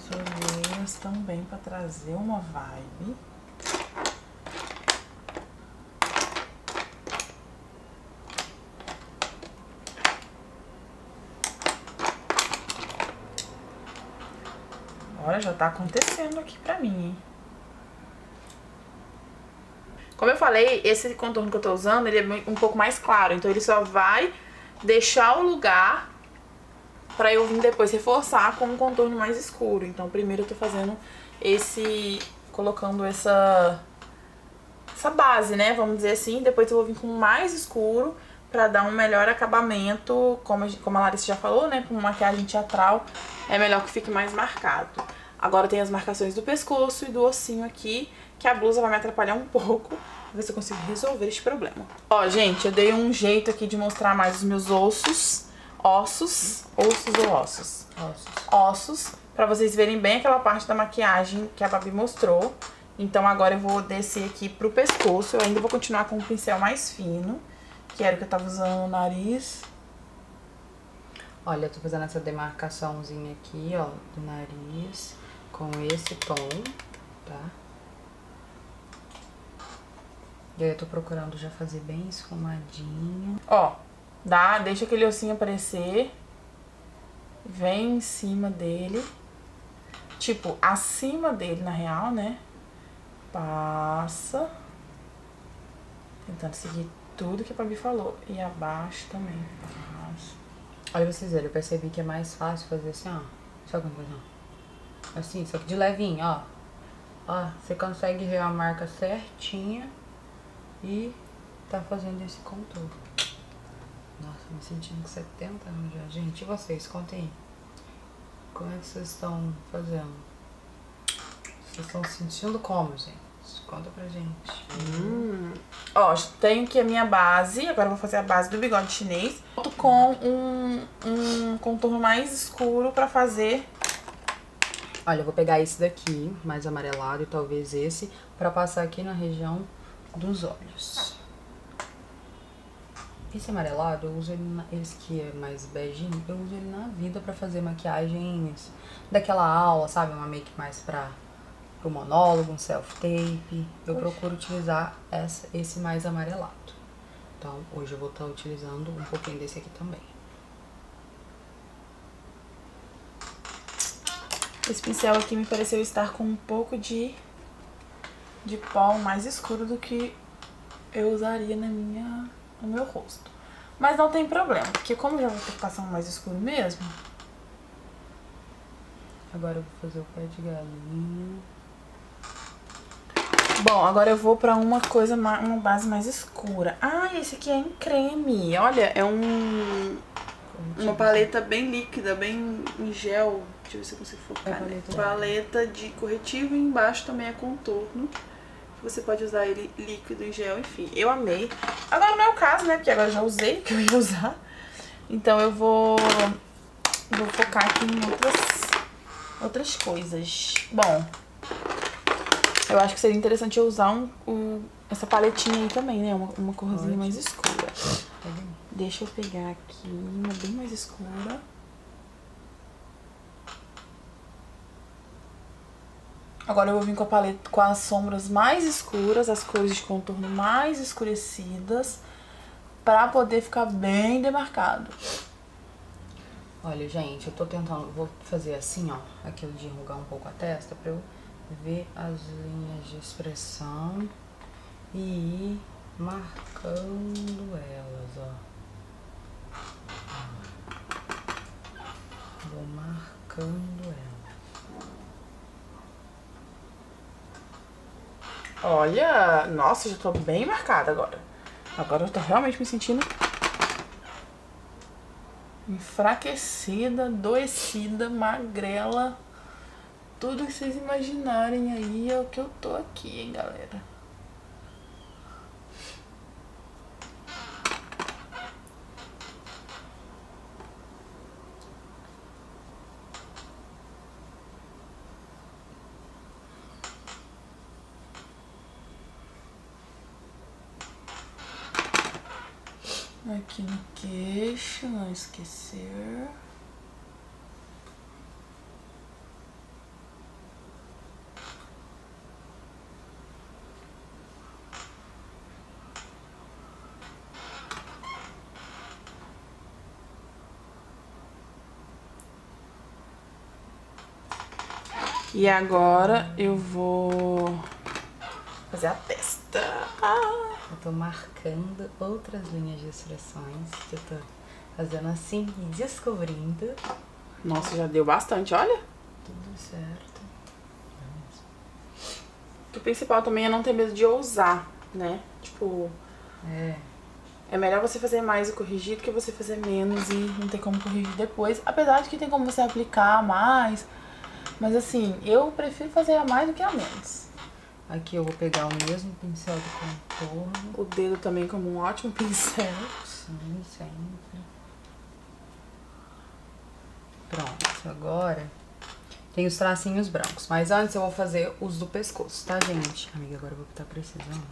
Speaker 3: Fazer umas olheiras também pra trazer uma vibe. Olha, já tá acontecendo aqui pra mim, hein? Como eu falei, esse contorno que eu tô usando, ele é um pouco mais claro. Então ele só vai deixar o lugar pra eu vir depois reforçar com um contorno mais escuro. Então primeiro eu tô fazendo colocando essa base, né? Vamos dizer assim. Depois eu vou vir com mais escuro pra dar um melhor acabamento. Como a Larissa já falou, né? Com maquiagem teatral é melhor que fique mais marcado. Agora tem as marcações do pescoço e do ossinho aqui, que a blusa vai me atrapalhar um pouco. Vou ver se eu consigo resolver este problema. Ó, gente, eu dei um jeito aqui de mostrar mais os meus ossos. Ossos ou ossos? Ossos, pra vocês verem bem aquela parte da maquiagem que a Babi mostrou. Então agora eu vou descer aqui pro pescoço. Eu ainda vou continuar com o pincel mais fino, que era o que eu tava usando no nariz.
Speaker 2: Olha, eu tô fazendo essa demarcaçãozinha aqui, ó, do nariz, com esse tom, tá? E aí eu tô procurando já fazer bem esfumadinho.
Speaker 3: Ó, deixa aquele ossinho aparecer. Vem em cima dele. Tipo, acima dele, na real, né? Passa. Tentando seguir tudo que a Babi falou. E abaixo também. Passa.
Speaker 2: Olha pra vocês verem, eu percebi que é mais fácil fazer assim, ó. Só com coisa, ó. Assim, só que de levinho, ó. Ó, você consegue ver a marca certinha e tá fazendo esse contorno. Nossa, me sentindo com 70 anos já. Gente, e vocês? Contem aí. Como é que vocês estão fazendo? Vocês estão se sentindo como, gente? Conta pra gente.
Speaker 3: Ó, tenho aqui a minha base. Agora eu vou fazer a base do bigode chinês. Volto com um contorno mais escuro pra fazer.
Speaker 2: Olha, eu vou pegar esse daqui, mais amarelado, e talvez esse, pra passar aqui na região dos olhos. Esse amarelado, eu uso ele, esse que é mais beijinho, eu uso ele na vida pra fazer maquiagens daquela aula, sabe? Uma make mais pro monólogo, um self-tape. Eu procuro utilizar esse mais amarelado. Então, hoje eu vou estar utilizando um pouquinho desse aqui também.
Speaker 3: Esse pincel aqui me pareceu estar com um pouco de pó mais escuro do que eu usaria no meu rosto. Mas não tem problema, porque como eu já vou ter que passar um mais escuro mesmo.
Speaker 2: Agora eu vou fazer o pé de galinha.
Speaker 3: Bom, agora eu vou pra uma base mais escura. Ah, esse aqui é em creme. Olha, é uma paleta bem líquida, bem em gel. Deixa eu ver se eu consigo focar. Paleta de corretivo e embaixo também é contorno. Você pode usar ele líquido, em gel, enfim. Eu amei. Agora não é o caso, né? Porque agora eu já usei, que eu ia usar. Então eu vou focar aqui em outras coisas. Bom, eu acho que seria interessante eu usar essa paletinha aí também, né? Uma corzinha mais escura. Deixa eu pegar aqui uma bem mais escura. Agora eu vou vir com a paleta com as sombras mais escuras, as cores de contorno mais escurecidas, pra poder ficar bem demarcado.
Speaker 2: Olha, gente, eu tô tentando, vou fazer assim, ó, aquilo de enrugar um pouco a testa pra eu ver as linhas de expressão e ir marcando elas, ó. Vou marcando elas.
Speaker 3: Olha, nossa, já tô bem marcada agora. Agora eu tô realmente me sentindo enfraquecida, adoecida, magrela. Tudo que vocês imaginarem aí é o que eu tô aqui, hein, galera. Aqui no queixo, não esquecer. E agora eu vou fazer a testa.
Speaker 2: Eu tô marcando outras linhas de expressões. Eu tô fazendo assim e descobrindo.
Speaker 3: Nossa, já deu bastante, olha.
Speaker 2: Tudo certo.
Speaker 3: O principal também é não ter medo de ousar, né? Tipo, é melhor você fazer mais e corrigir do que você fazer menos e não ter como corrigir depois. Apesar de que tem como você aplicar mais. Mas assim, eu prefiro fazer a mais do que a menos.
Speaker 2: Aqui eu vou pegar o mesmo pincel do contorno.
Speaker 3: O dedo também como um ótimo pincel.
Speaker 2: Sim, sempre. Pronto, agora tem os tracinhos brancos. Mas antes eu vou fazer os do pescoço, tá, gente? Amiga, agora eu vou estar precisando.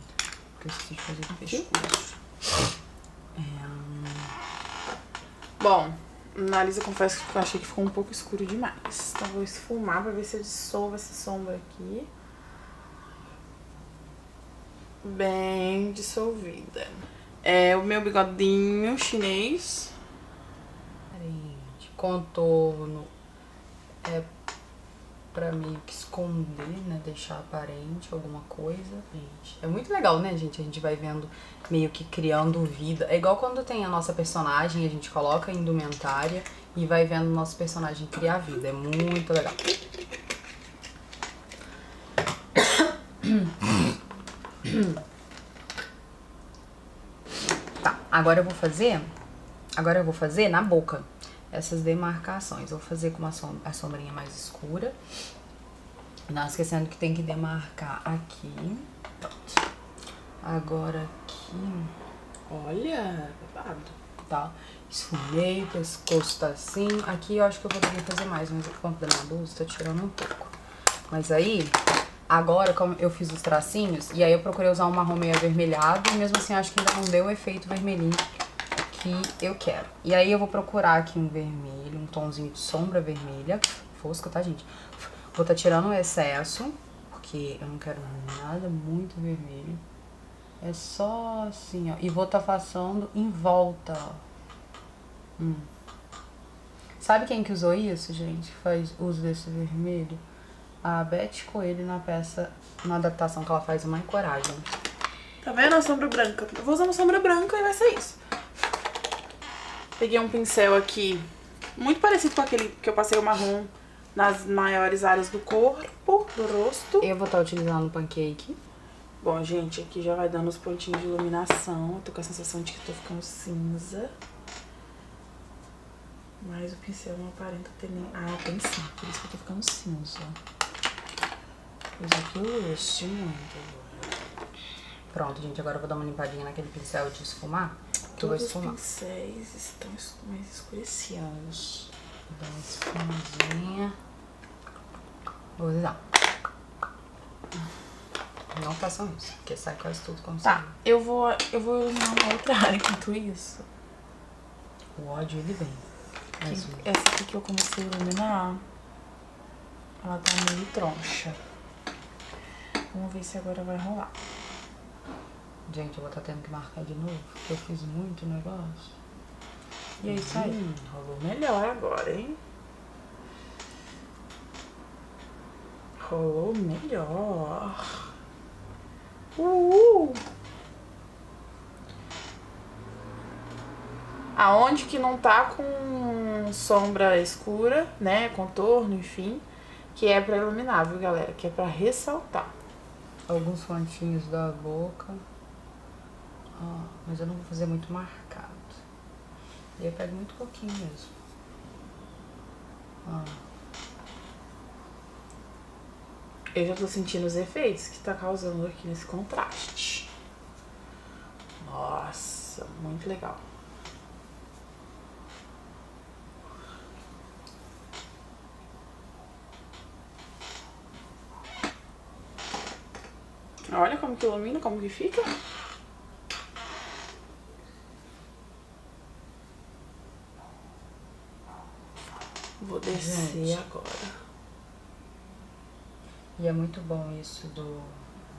Speaker 2: Porque eu esqueci de fazer do pescoço.
Speaker 3: Bom, o nariz eu confesso que eu achei que ficou um pouco escuro demais. Então vou esfumar pra ver se eu dissolvo essa sombra aqui. Bem dissolvida. É o meu bigodinho chinês.
Speaker 2: Gente, contorno é pra meio que esconder, né? Deixar aparente alguma coisa. Gente, é muito legal, né, gente? A gente vai vendo meio que criando vida. É igual quando tem a nossa personagem, a gente coloca a indumentária e vai vendo o nosso personagem criar vida. É muito legal. Tá, agora eu vou fazer na boca essas demarcações. Eu vou fazer com a sombrinha mais escura. Não esquecendo que tem que demarcar aqui. Pronto. Agora aqui,
Speaker 3: Olha, babado.
Speaker 2: tá? Esfumei, o pescoço tá assim. Aqui eu acho que eu poderia fazer mais, mas por conta da minha blusa, tô tirando um pouco. Mas aí, agora como eu fiz os tracinhos, e aí eu procurei usar um marrom meio avermelhado, e mesmo assim acho que ainda não deu o efeito vermelhinho que eu quero. E aí eu vou procurar aqui um vermelho, um tomzinho de sombra vermelha, fosca, tá, gente? Vou tá tirando o excesso, porque eu não quero nada muito vermelho. É só assim, ó. E vou tá passando em volta, ó. Sabe quem que usou isso, gente? Faz uso desse vermelho? A Beth Coelho na peça, na adaptação que ela faz, Uma Coragem.
Speaker 3: Tá vendo a sombra branca? Eu vou usar uma sombra branca e vai ser isso. Peguei um pincel aqui, muito parecido com aquele que eu passei o marrom nas maiores áreas do corpo, do rosto.
Speaker 2: Eu vou estar utilizando o Pancake.
Speaker 3: Bom, gente, aqui já vai dando os pontinhos de iluminação. Eu tô com a sensação de que tô ficando cinza. Mas o pincel não aparenta ter nem... Ah, tem sim, por isso que eu tô ficando cinza. Coisa que eu uso muito agora.
Speaker 2: Pronto, gente, agora eu vou dar uma limpadinha naquele pincel de esfumar.
Speaker 3: Todos os pincéis estão mais escurecidos.
Speaker 2: Vou dar uma esfumadinha. Vou usar. Não façam isso, porque sai quase tudo como
Speaker 3: Tá,
Speaker 2: sai.
Speaker 3: eu vou iluminar uma outra área enquanto isso.
Speaker 2: O ódio, ele vem. Azul.
Speaker 3: Essa aqui que eu comecei a iluminar, ela tá meio troncha. Vamos ver se agora vai rolar.
Speaker 2: Gente, eu vou estar tendo que marcar de novo, porque eu fiz muito negócio.
Speaker 3: E é isso aí. Rolou melhor agora, hein? Rolou melhor. Aonde que não tá com sombra escura, né? Contorno, enfim. Que é pra iluminar, viu, galera? Que é pra ressaltar.
Speaker 2: Alguns pontinhos da boca. Ó, mas eu não vou fazer muito marcado. E eu pego muito pouquinho mesmo. Ó.
Speaker 3: Eu já tô sentindo os efeitos que tá causando aqui nesse contraste. Nossa, muito legal. Olha como que ilumina, como que fica. Vou descer
Speaker 2: Gente.
Speaker 3: agora.
Speaker 2: E é muito bom isso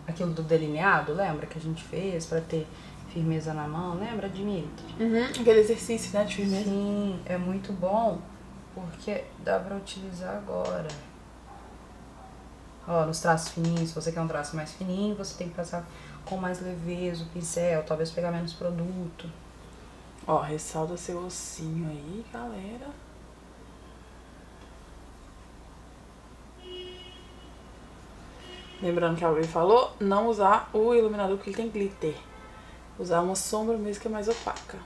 Speaker 2: aquilo do delineado, lembra que a gente fez pra ter firmeza na mão? Lembra, Dimitri?
Speaker 3: Aquele exercício, né, de firmeza.
Speaker 2: Sim, é muito bom porque dá pra utilizar agora. Ó, nos traços fininhos, se você quer um traço mais fininho, você tem que passar com mais leveza o pincel, talvez pegar menos produto.
Speaker 3: Ó, ressalta seu ossinho aí, galera. Lembrando que a Bri falou, não usar o iluminador porque ele tem glitter. Usar uma sombra mesmo que é mais opaca.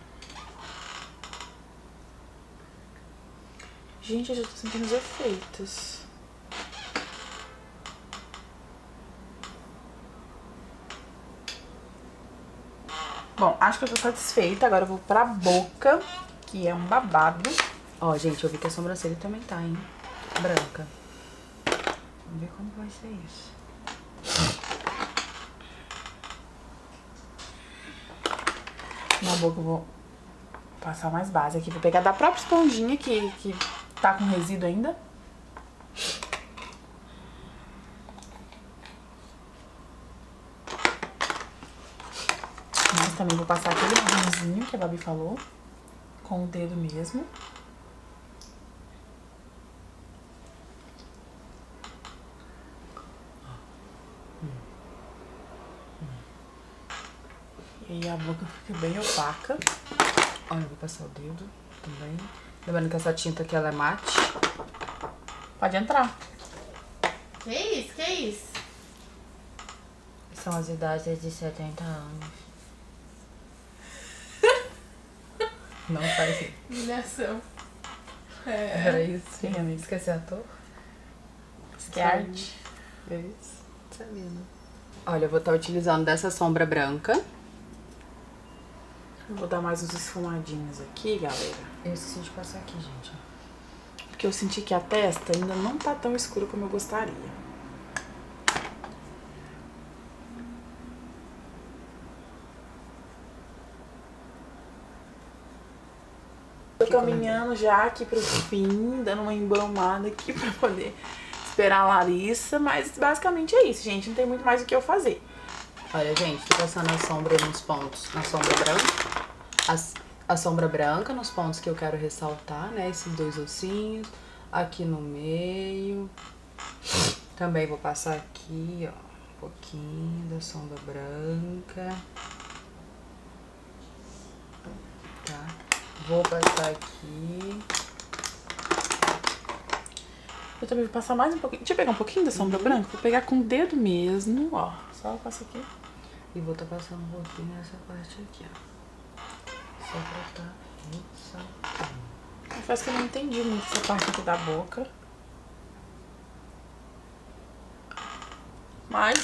Speaker 3: Gente, eu já tô sentindo os efeitos. Bom, acho que eu tô satisfeita. Agora eu vou pra boca, que é um babado.
Speaker 2: Ó, gente, eu vi que a sobrancelha também tá, hein? Branca. Vamos ver como vai ser isso.
Speaker 3: Na boca eu vou passar mais base aqui. Vou pegar da própria esponjinha que tá com resíduo ainda. Mas também vou passar aquele marronzinho que a Babi falou. Com o dedo mesmo. E aí a boca fica bem opaca.
Speaker 2: Olha, eu vou passar o dedo também. Lembrando que essa tinta aqui, ela é mate.
Speaker 3: Pode entrar.
Speaker 1: Que isso? Que isso?
Speaker 2: São as idades de 70 anos. Não faz isso.
Speaker 1: Humilhação.
Speaker 2: Era isso?
Speaker 3: Sim, amiga.
Speaker 2: Esqueci a ator?
Speaker 3: Arte.
Speaker 2: É isso. Sabia, né? Olha, eu vou estar utilizando dessa sombra branca.
Speaker 3: Vou dar mais uns esfumadinhos aqui, galera.
Speaker 2: Eu esqueci de passar aqui, gente.
Speaker 3: Porque eu senti que a testa ainda não tá tão escura como eu gostaria. Tô caminhando já aqui pro fim, dando uma embromada aqui pra poder esperar a Larissa. Mas basicamente é isso, gente. Não tem muito mais o que eu fazer.
Speaker 2: Olha, gente, tô passando a sombra nos pontos, na sombra branca. A sombra branca nos pontos que eu quero ressaltar, né? Esses dois ossinhos. Aqui no meio. Também vou passar aqui, ó, um pouquinho da sombra branca. Tá? Vou passar aqui.
Speaker 3: Eu também vou passar mais um pouquinho. Deixa eu pegar um pouquinho da sombra branca. Vou pegar com o dedo mesmo, ó. Só passo aqui.
Speaker 2: E vou estar passando um pouquinho nessa parte aqui, ó. Só pra tá ressaltando.
Speaker 3: Confesso que eu não entendi muito essa parte aqui da boca. Mas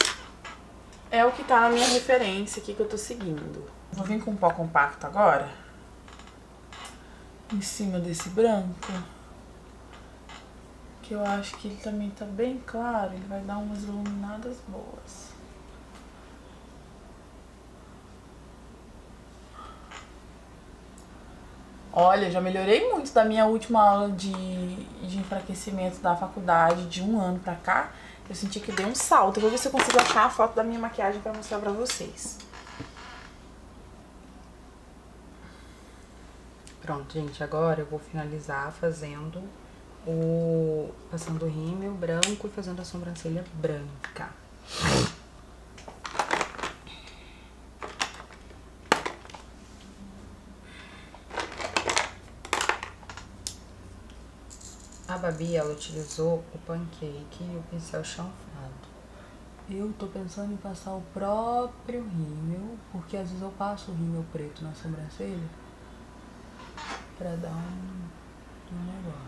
Speaker 3: é o que tá na minha referência aqui que eu tô seguindo. Vou vir com um pó compacto agora. Em cima desse branco. Que eu acho que ele também tá bem claro. Ele vai dar umas iluminadas boas. Olha, já melhorei muito da minha última aula de enfraquecimento da faculdade de 1 ano pra cá. Eu senti que deu um salto. Eu vou ver se eu consigo achar a foto da minha maquiagem pra mostrar pra vocês.
Speaker 2: Pronto, gente, agora eu vou finalizar fazendo passando o rímel branco e fazendo a sobrancelha branca. A Babi, ela utilizou o pancake e o pincel chanfrado. Eu tô pensando em passar o próprio rímel, porque às vezes eu passo o rímel preto na sobrancelha pra dar um negócio.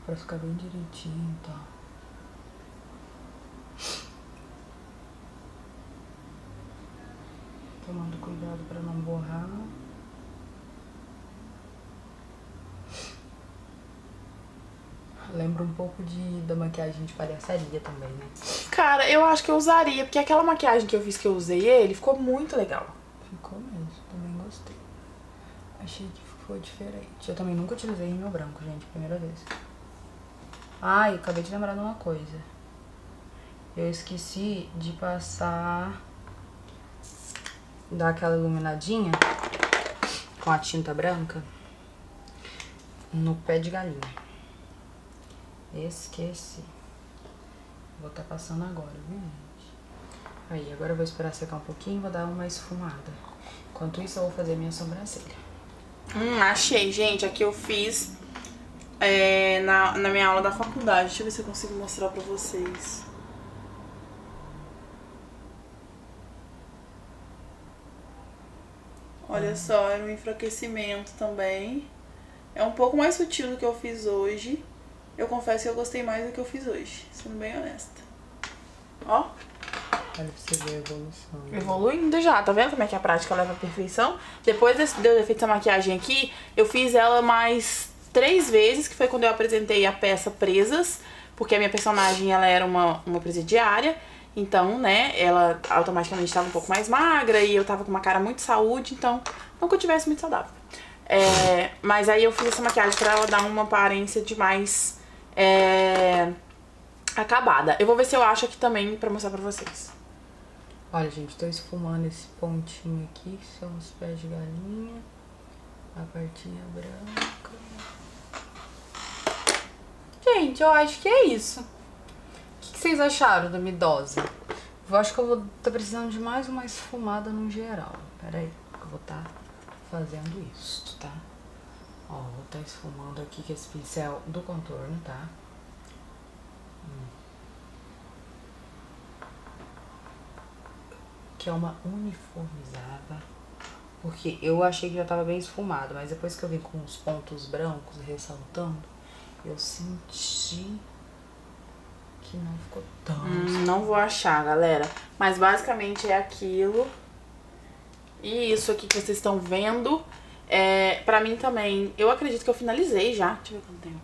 Speaker 2: Pra ficar bem direitinho e tal. Tomando cuidado pra não borrar. Lembra um pouco da maquiagem de palhaçaria também, né?
Speaker 3: Cara, eu acho que eu usaria, porque aquela maquiagem que eu fiz que eu usei ele, ficou muito legal.
Speaker 2: Ficou mesmo, também gostei. Achei que ficou diferente. Eu também nunca utilizei rímel branco, gente, primeira vez. Ai, acabei de lembrar de uma coisa. Eu esqueci de passar, dar aquela iluminadinha com a tinta branca no pé de galinha. Esqueci. Vou estar passando agora, viu, gente? Aí, agora eu vou esperar secar um pouquinho e vou dar uma esfumada. Enquanto isso, eu vou fazer minha sobrancelha.
Speaker 3: Achei, gente. Aqui eu fiz na minha aula da faculdade. Deixa eu ver se eu consigo mostrar pra vocês. Olha só, era um enfraquecimento também. É um pouco mais sutil do que eu fiz hoje. Eu confesso que eu gostei mais do que eu fiz hoje, sendo bem honesta. Ó.
Speaker 2: Olha pra você ver a evolução.
Speaker 3: Evoluindo já, tá vendo como é que a prática leva à perfeição? Depois de eu ter feito essa maquiagem aqui, eu fiz ela mais 3 vezes, que foi quando eu apresentei a peça Presas, porque a minha personagem, ela era uma presidiária, então, né, ela automaticamente estava um pouco mais magra e eu tava com uma cara muito saúde, então, não que eu tivesse muito saudável. Mas aí eu fiz essa maquiagem pra ela dar uma aparência de mais acabada. Eu vou ver se eu acho aqui também pra mostrar pra vocês.
Speaker 2: Olha, gente, tô esfumando esse pontinho aqui, que são os pés de galinha. A partinha branca. Gente, eu acho que é isso. O que vocês acharam da Midosa? Eu acho que eu vou estar precisando de mais uma esfumada no geral. Pera aí, que eu vou estar fazendo isso, tá? Ó, vou estar esfumando aqui com esse pincel do contorno, tá? Que é uma uniformizada. Porque eu achei que já tava bem esfumado, mas depois que eu vim com os pontos brancos ressaltando, eu senti que não ficou tão...
Speaker 3: Não vou achar, galera. Mas basicamente é aquilo. E isso aqui que vocês estão vendo. Pra mim também, eu acredito que eu finalizei já. Deixa eu ver quanto tempo.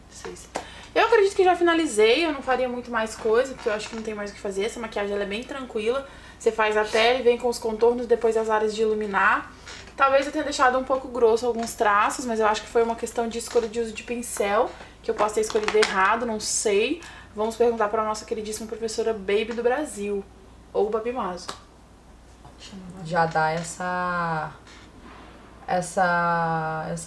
Speaker 3: 6. Eu acredito que já finalizei, eu não faria muito mais coisa, porque eu acho que não tem mais o que fazer. Essa maquiagem ela é bem tranquila. Você faz a pele, vem com os contornos, depois as áreas de iluminar. Talvez eu tenha deixado um pouco grosso alguns traços, mas eu acho que foi uma questão de escolha de uso de pincel, que eu posso ter escolhido errado, não sei. Vamos perguntar para a nossa queridíssima professora Baby do Brasil, ou Babi Mazo.
Speaker 2: Já dá essa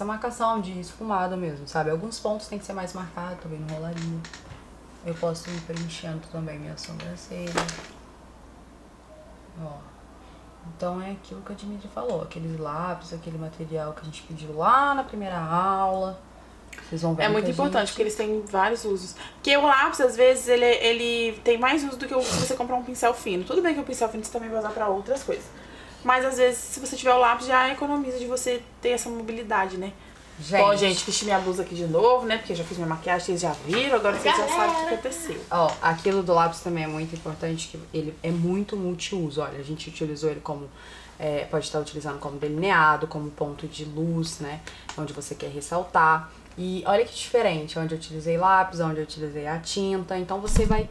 Speaker 2: marcação de esfumado mesmo, sabe? Alguns pontos tem que ser mais marcado, também não rolaria. Eu posso ir preenchendo também minha sobrancelha. Ó. Então é aquilo que a Dmity falou, aqueles lápis, aquele material que a gente pediu lá na primeira aula. Vocês vão ver.
Speaker 3: É muito importante, porque eles têm vários usos. Porque o lápis, às vezes, ele tem mais uso do que você comprar um pincel fino. Tudo bem que o pincel fino você também vai usar pra outras coisas. Mas às vezes, se você tiver o lápis, já economiza de você ter essa mobilidade, né?
Speaker 2: Gente.
Speaker 3: Bom, gente, vesti minha blusa aqui de novo, né? Porque eu já fiz minha maquiagem, vocês já viram, agora vocês já sabem o que aconteceu.
Speaker 2: Ó, aquilo do lápis também é muito importante, que ele é muito multiuso. Olha, a gente utilizou ele como... pode estar utilizando como delineado, como ponto de luz, né? Onde você quer ressaltar. E olha que diferente, onde eu utilizei lápis, onde eu utilizei a tinta. Então você vai...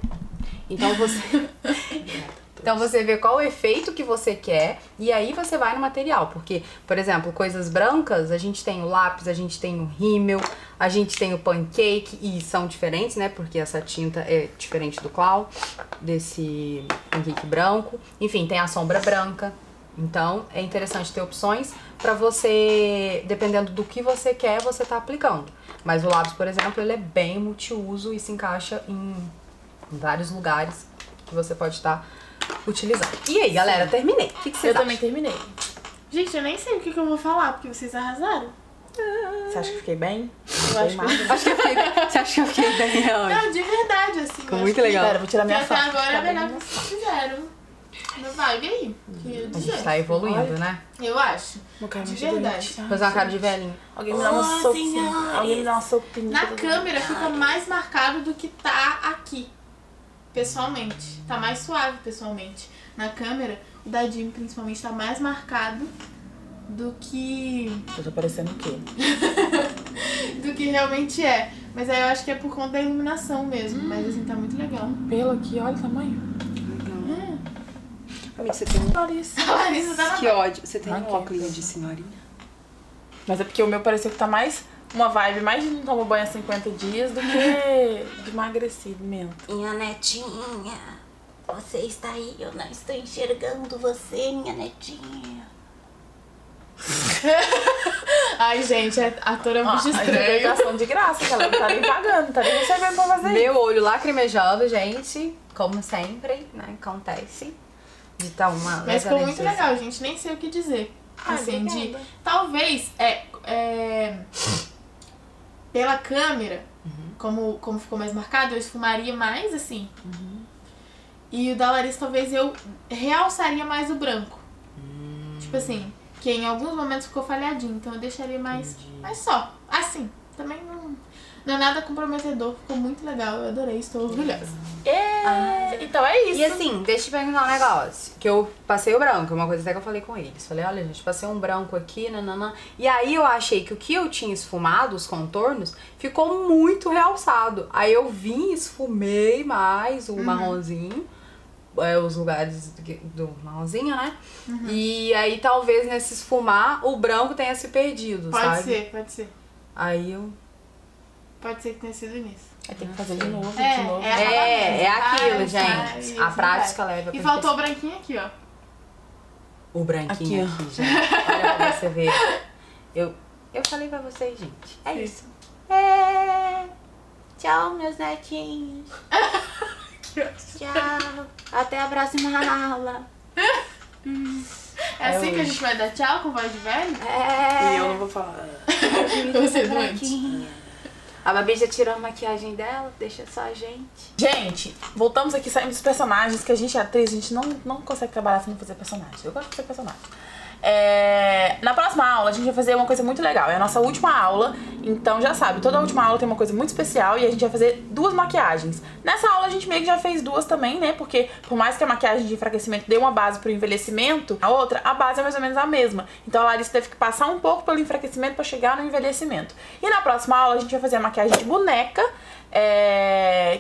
Speaker 2: Então você vê qual o efeito que você quer e aí você vai no material. Porque, por exemplo, coisas brancas, a gente tem o lápis, a gente tem o rímel, a gente tem o pancake e são diferentes, né? Porque essa tinta é diferente do clown, desse pancake branco. Enfim, tem a sombra branca. Então, é interessante ter opções pra você, dependendo do que você quer, você tá aplicando. Mas o lápis, por exemplo, ele é bem multiuso e se encaixa em vários lugares que você pode estar utilizando. E aí, galera, terminei. O que vocês
Speaker 3: Eu
Speaker 2: acham?
Speaker 3: também terminei.
Speaker 1: Gente, eu nem sei o que eu vou falar, porque vocês arrasaram.
Speaker 3: Você acha que fiquei bem?
Speaker 1: Eu acho que...
Speaker 2: Você acha que eu fiquei bem hoje?
Speaker 1: Não, de verdade, assim.
Speaker 2: Ficou
Speaker 1: eu
Speaker 2: muito
Speaker 1: acho que-
Speaker 2: legal.
Speaker 3: Pera, vou tirar minha
Speaker 1: Porque até
Speaker 3: foto.
Speaker 1: agora é a
Speaker 3: Tá bem,
Speaker 1: melhor
Speaker 3: né?
Speaker 1: que vocês fizeram. Na vibe aí. Queria
Speaker 2: A
Speaker 1: dizer.
Speaker 2: gente tá evoluindo, né?
Speaker 1: Eu acho.
Speaker 3: Meu cara,
Speaker 1: De
Speaker 3: muito
Speaker 1: verdade.
Speaker 3: bonito.
Speaker 2: Fazer uma cara de velhinho.
Speaker 3: Alguém me dá uma
Speaker 1: Ô,
Speaker 3: sopinha.
Speaker 1: senhores.
Speaker 3: Alguém me dá uma sopinha.
Speaker 1: Na câmera fica mais marcado do que tá aqui. Pessoalmente. Tá mais suave pessoalmente. Na câmera, o dadinho principalmente tá mais marcado do que...
Speaker 3: Eu tô parecendo o quê?
Speaker 1: do que realmente é. Mas aí eu acho que é por conta da iluminação mesmo. Mas assim, tá muito legal.
Speaker 3: Pelo aqui, olha o tamanho.
Speaker 2: Amiga, você tem
Speaker 3: Larissa.
Speaker 1: A Larissa tá na
Speaker 2: Que ódio. Você tem
Speaker 3: Aqui.
Speaker 2: um óculos de senhorinha?
Speaker 3: Mas é porque o meu pareceu que tá mais uma vibe mais de não tomar banho há 50 dias do que de emagrecimento.
Speaker 5: Minha netinha, você está aí, eu não estou enxergando você, minha netinha.
Speaker 1: Ai, gente, a ator é um bicho
Speaker 3: A
Speaker 1: estranho.
Speaker 3: interpretação de graça, que ela não tá nem pagando, não tá nem recebendo pra fazer isso.
Speaker 2: Meu olho lacrimejando, gente. Como sempre, né? Acontece. De tá uma...
Speaker 1: Mas ficou muito legal, gente. Nem sei o que dizer. Assim, de...
Speaker 3: obrigada.
Speaker 1: Talvez, pela câmera, como ficou mais marcado, eu esfumaria mais, assim. E o da Larissa, talvez eu realçaria mais o branco. Tipo assim, que em alguns momentos ficou falhadinho. Então eu deixaria mais só. Assim, também não é nada comprometedor. Ficou muito legal, eu adorei, estou orgulhosa.
Speaker 3: Então é isso.
Speaker 2: E assim, deixa eu te perguntar um negócio. Que eu passei o branco, uma coisa até que eu falei com eles. Falei, olha, gente, passei um branco aqui, nananã. E aí eu achei que o que eu tinha esfumado, os contornos, ficou muito realçado. Aí eu vim, esfumei mais o marronzinho. Os lugares do marronzinho, né? E aí talvez nesse esfumar, o branco tenha se perdido,
Speaker 1: Pode
Speaker 2: sabe?
Speaker 1: ser, pode ser.
Speaker 2: Aí eu...
Speaker 1: Pode ser que tenha sido nisso.
Speaker 3: Tem que fazer de novo,
Speaker 1: É,
Speaker 3: de novo.
Speaker 2: É aquilo,
Speaker 1: Vai,
Speaker 2: gente.
Speaker 1: isso,
Speaker 2: A prática
Speaker 1: vai.
Speaker 2: leva
Speaker 1: E
Speaker 2: a
Speaker 1: faltou o branquinho aqui, ó.
Speaker 2: o branquinho
Speaker 3: Aqui,
Speaker 2: aqui, gente. Olha pra você ver. Eu falei pra vocês, gente. É
Speaker 1: Sim.
Speaker 2: isso.
Speaker 5: Tchau, meus netinhos. Tchau. Até a próxima aula.
Speaker 1: É assim que a gente vai dar tchau com voz de velho?
Speaker 3: E eu não vou falar.
Speaker 1: Você doente.
Speaker 5: Branquinha.
Speaker 2: A Babi já tirou a maquiagem dela, deixa só a gente.
Speaker 3: Gente, voltamos aqui, saímos dos personagens, que a gente é atriz, a gente não consegue trabalhar sem fazer personagem. Eu gosto de fazer personagem. Na próxima aula a gente vai fazer uma coisa muito legal. É a nossa última aula, então já sabe, toda última aula tem uma coisa muito especial e a gente vai fazer 2 maquiagens. Nessa aula a gente meio que já fez 2 também, né? Porque por mais que a maquiagem de enfraquecimento dê uma base pro envelhecimento, a outra, a base é mais ou menos a mesma. Então a Larissa teve que passar um pouco pelo enfraquecimento pra chegar no envelhecimento. E na próxima aula a gente vai fazer a maquiagem de boneca,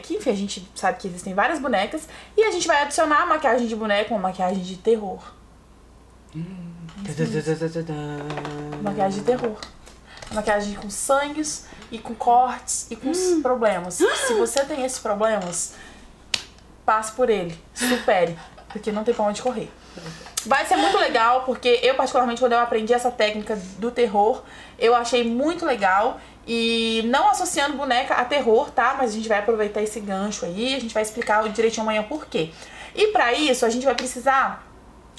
Speaker 3: que enfim, a gente sabe que existem várias bonecas, e a gente vai adicionar a maquiagem de boneca, uma maquiagem de terror. Maquiagem de terror. Maquiagem com sangues e com cortes e com problemas. Se você tem esses problemas, passe por ele, supere, porque não tem pra onde correr. Vai ser muito legal, porque eu particularmente quando eu aprendi essa técnica do terror, eu achei muito legal. E não associando boneca a terror, tá? Mas a gente vai aproveitar esse gancho aí, a gente vai explicar direitinho amanhã por quê. E pra isso a gente vai precisar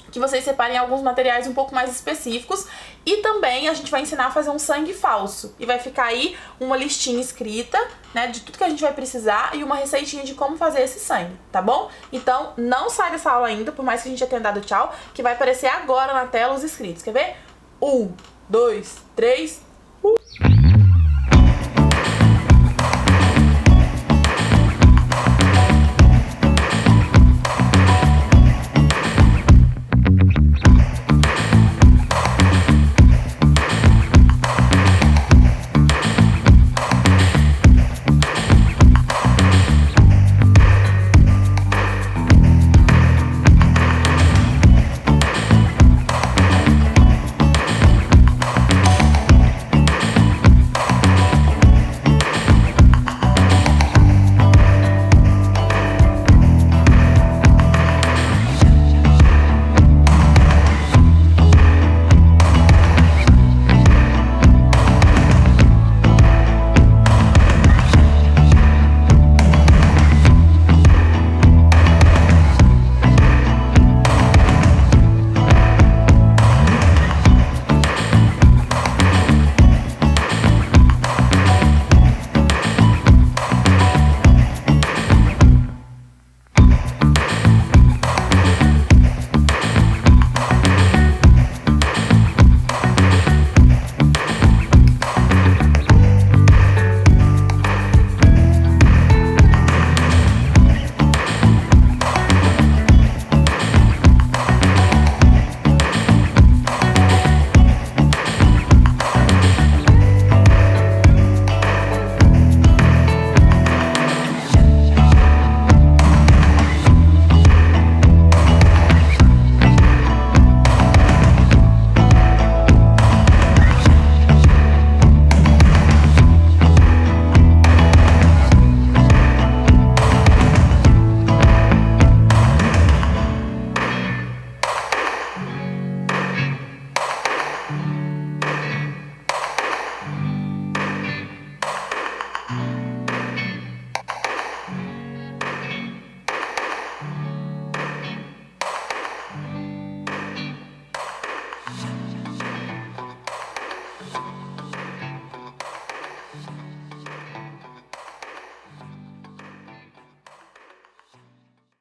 Speaker 3: que vocês separem alguns materiais um pouco mais específicos e também a gente vai ensinar a fazer um sangue falso. E vai ficar aí uma listinha escrita, né, de tudo que a gente vai precisar e uma receitinha de como fazer esse sangue, tá bom? Então não sai dessa aula ainda, por mais que a gente já tenha dado tchau, que vai aparecer agora na tela os inscritos. Quer ver? 1, 2, 3...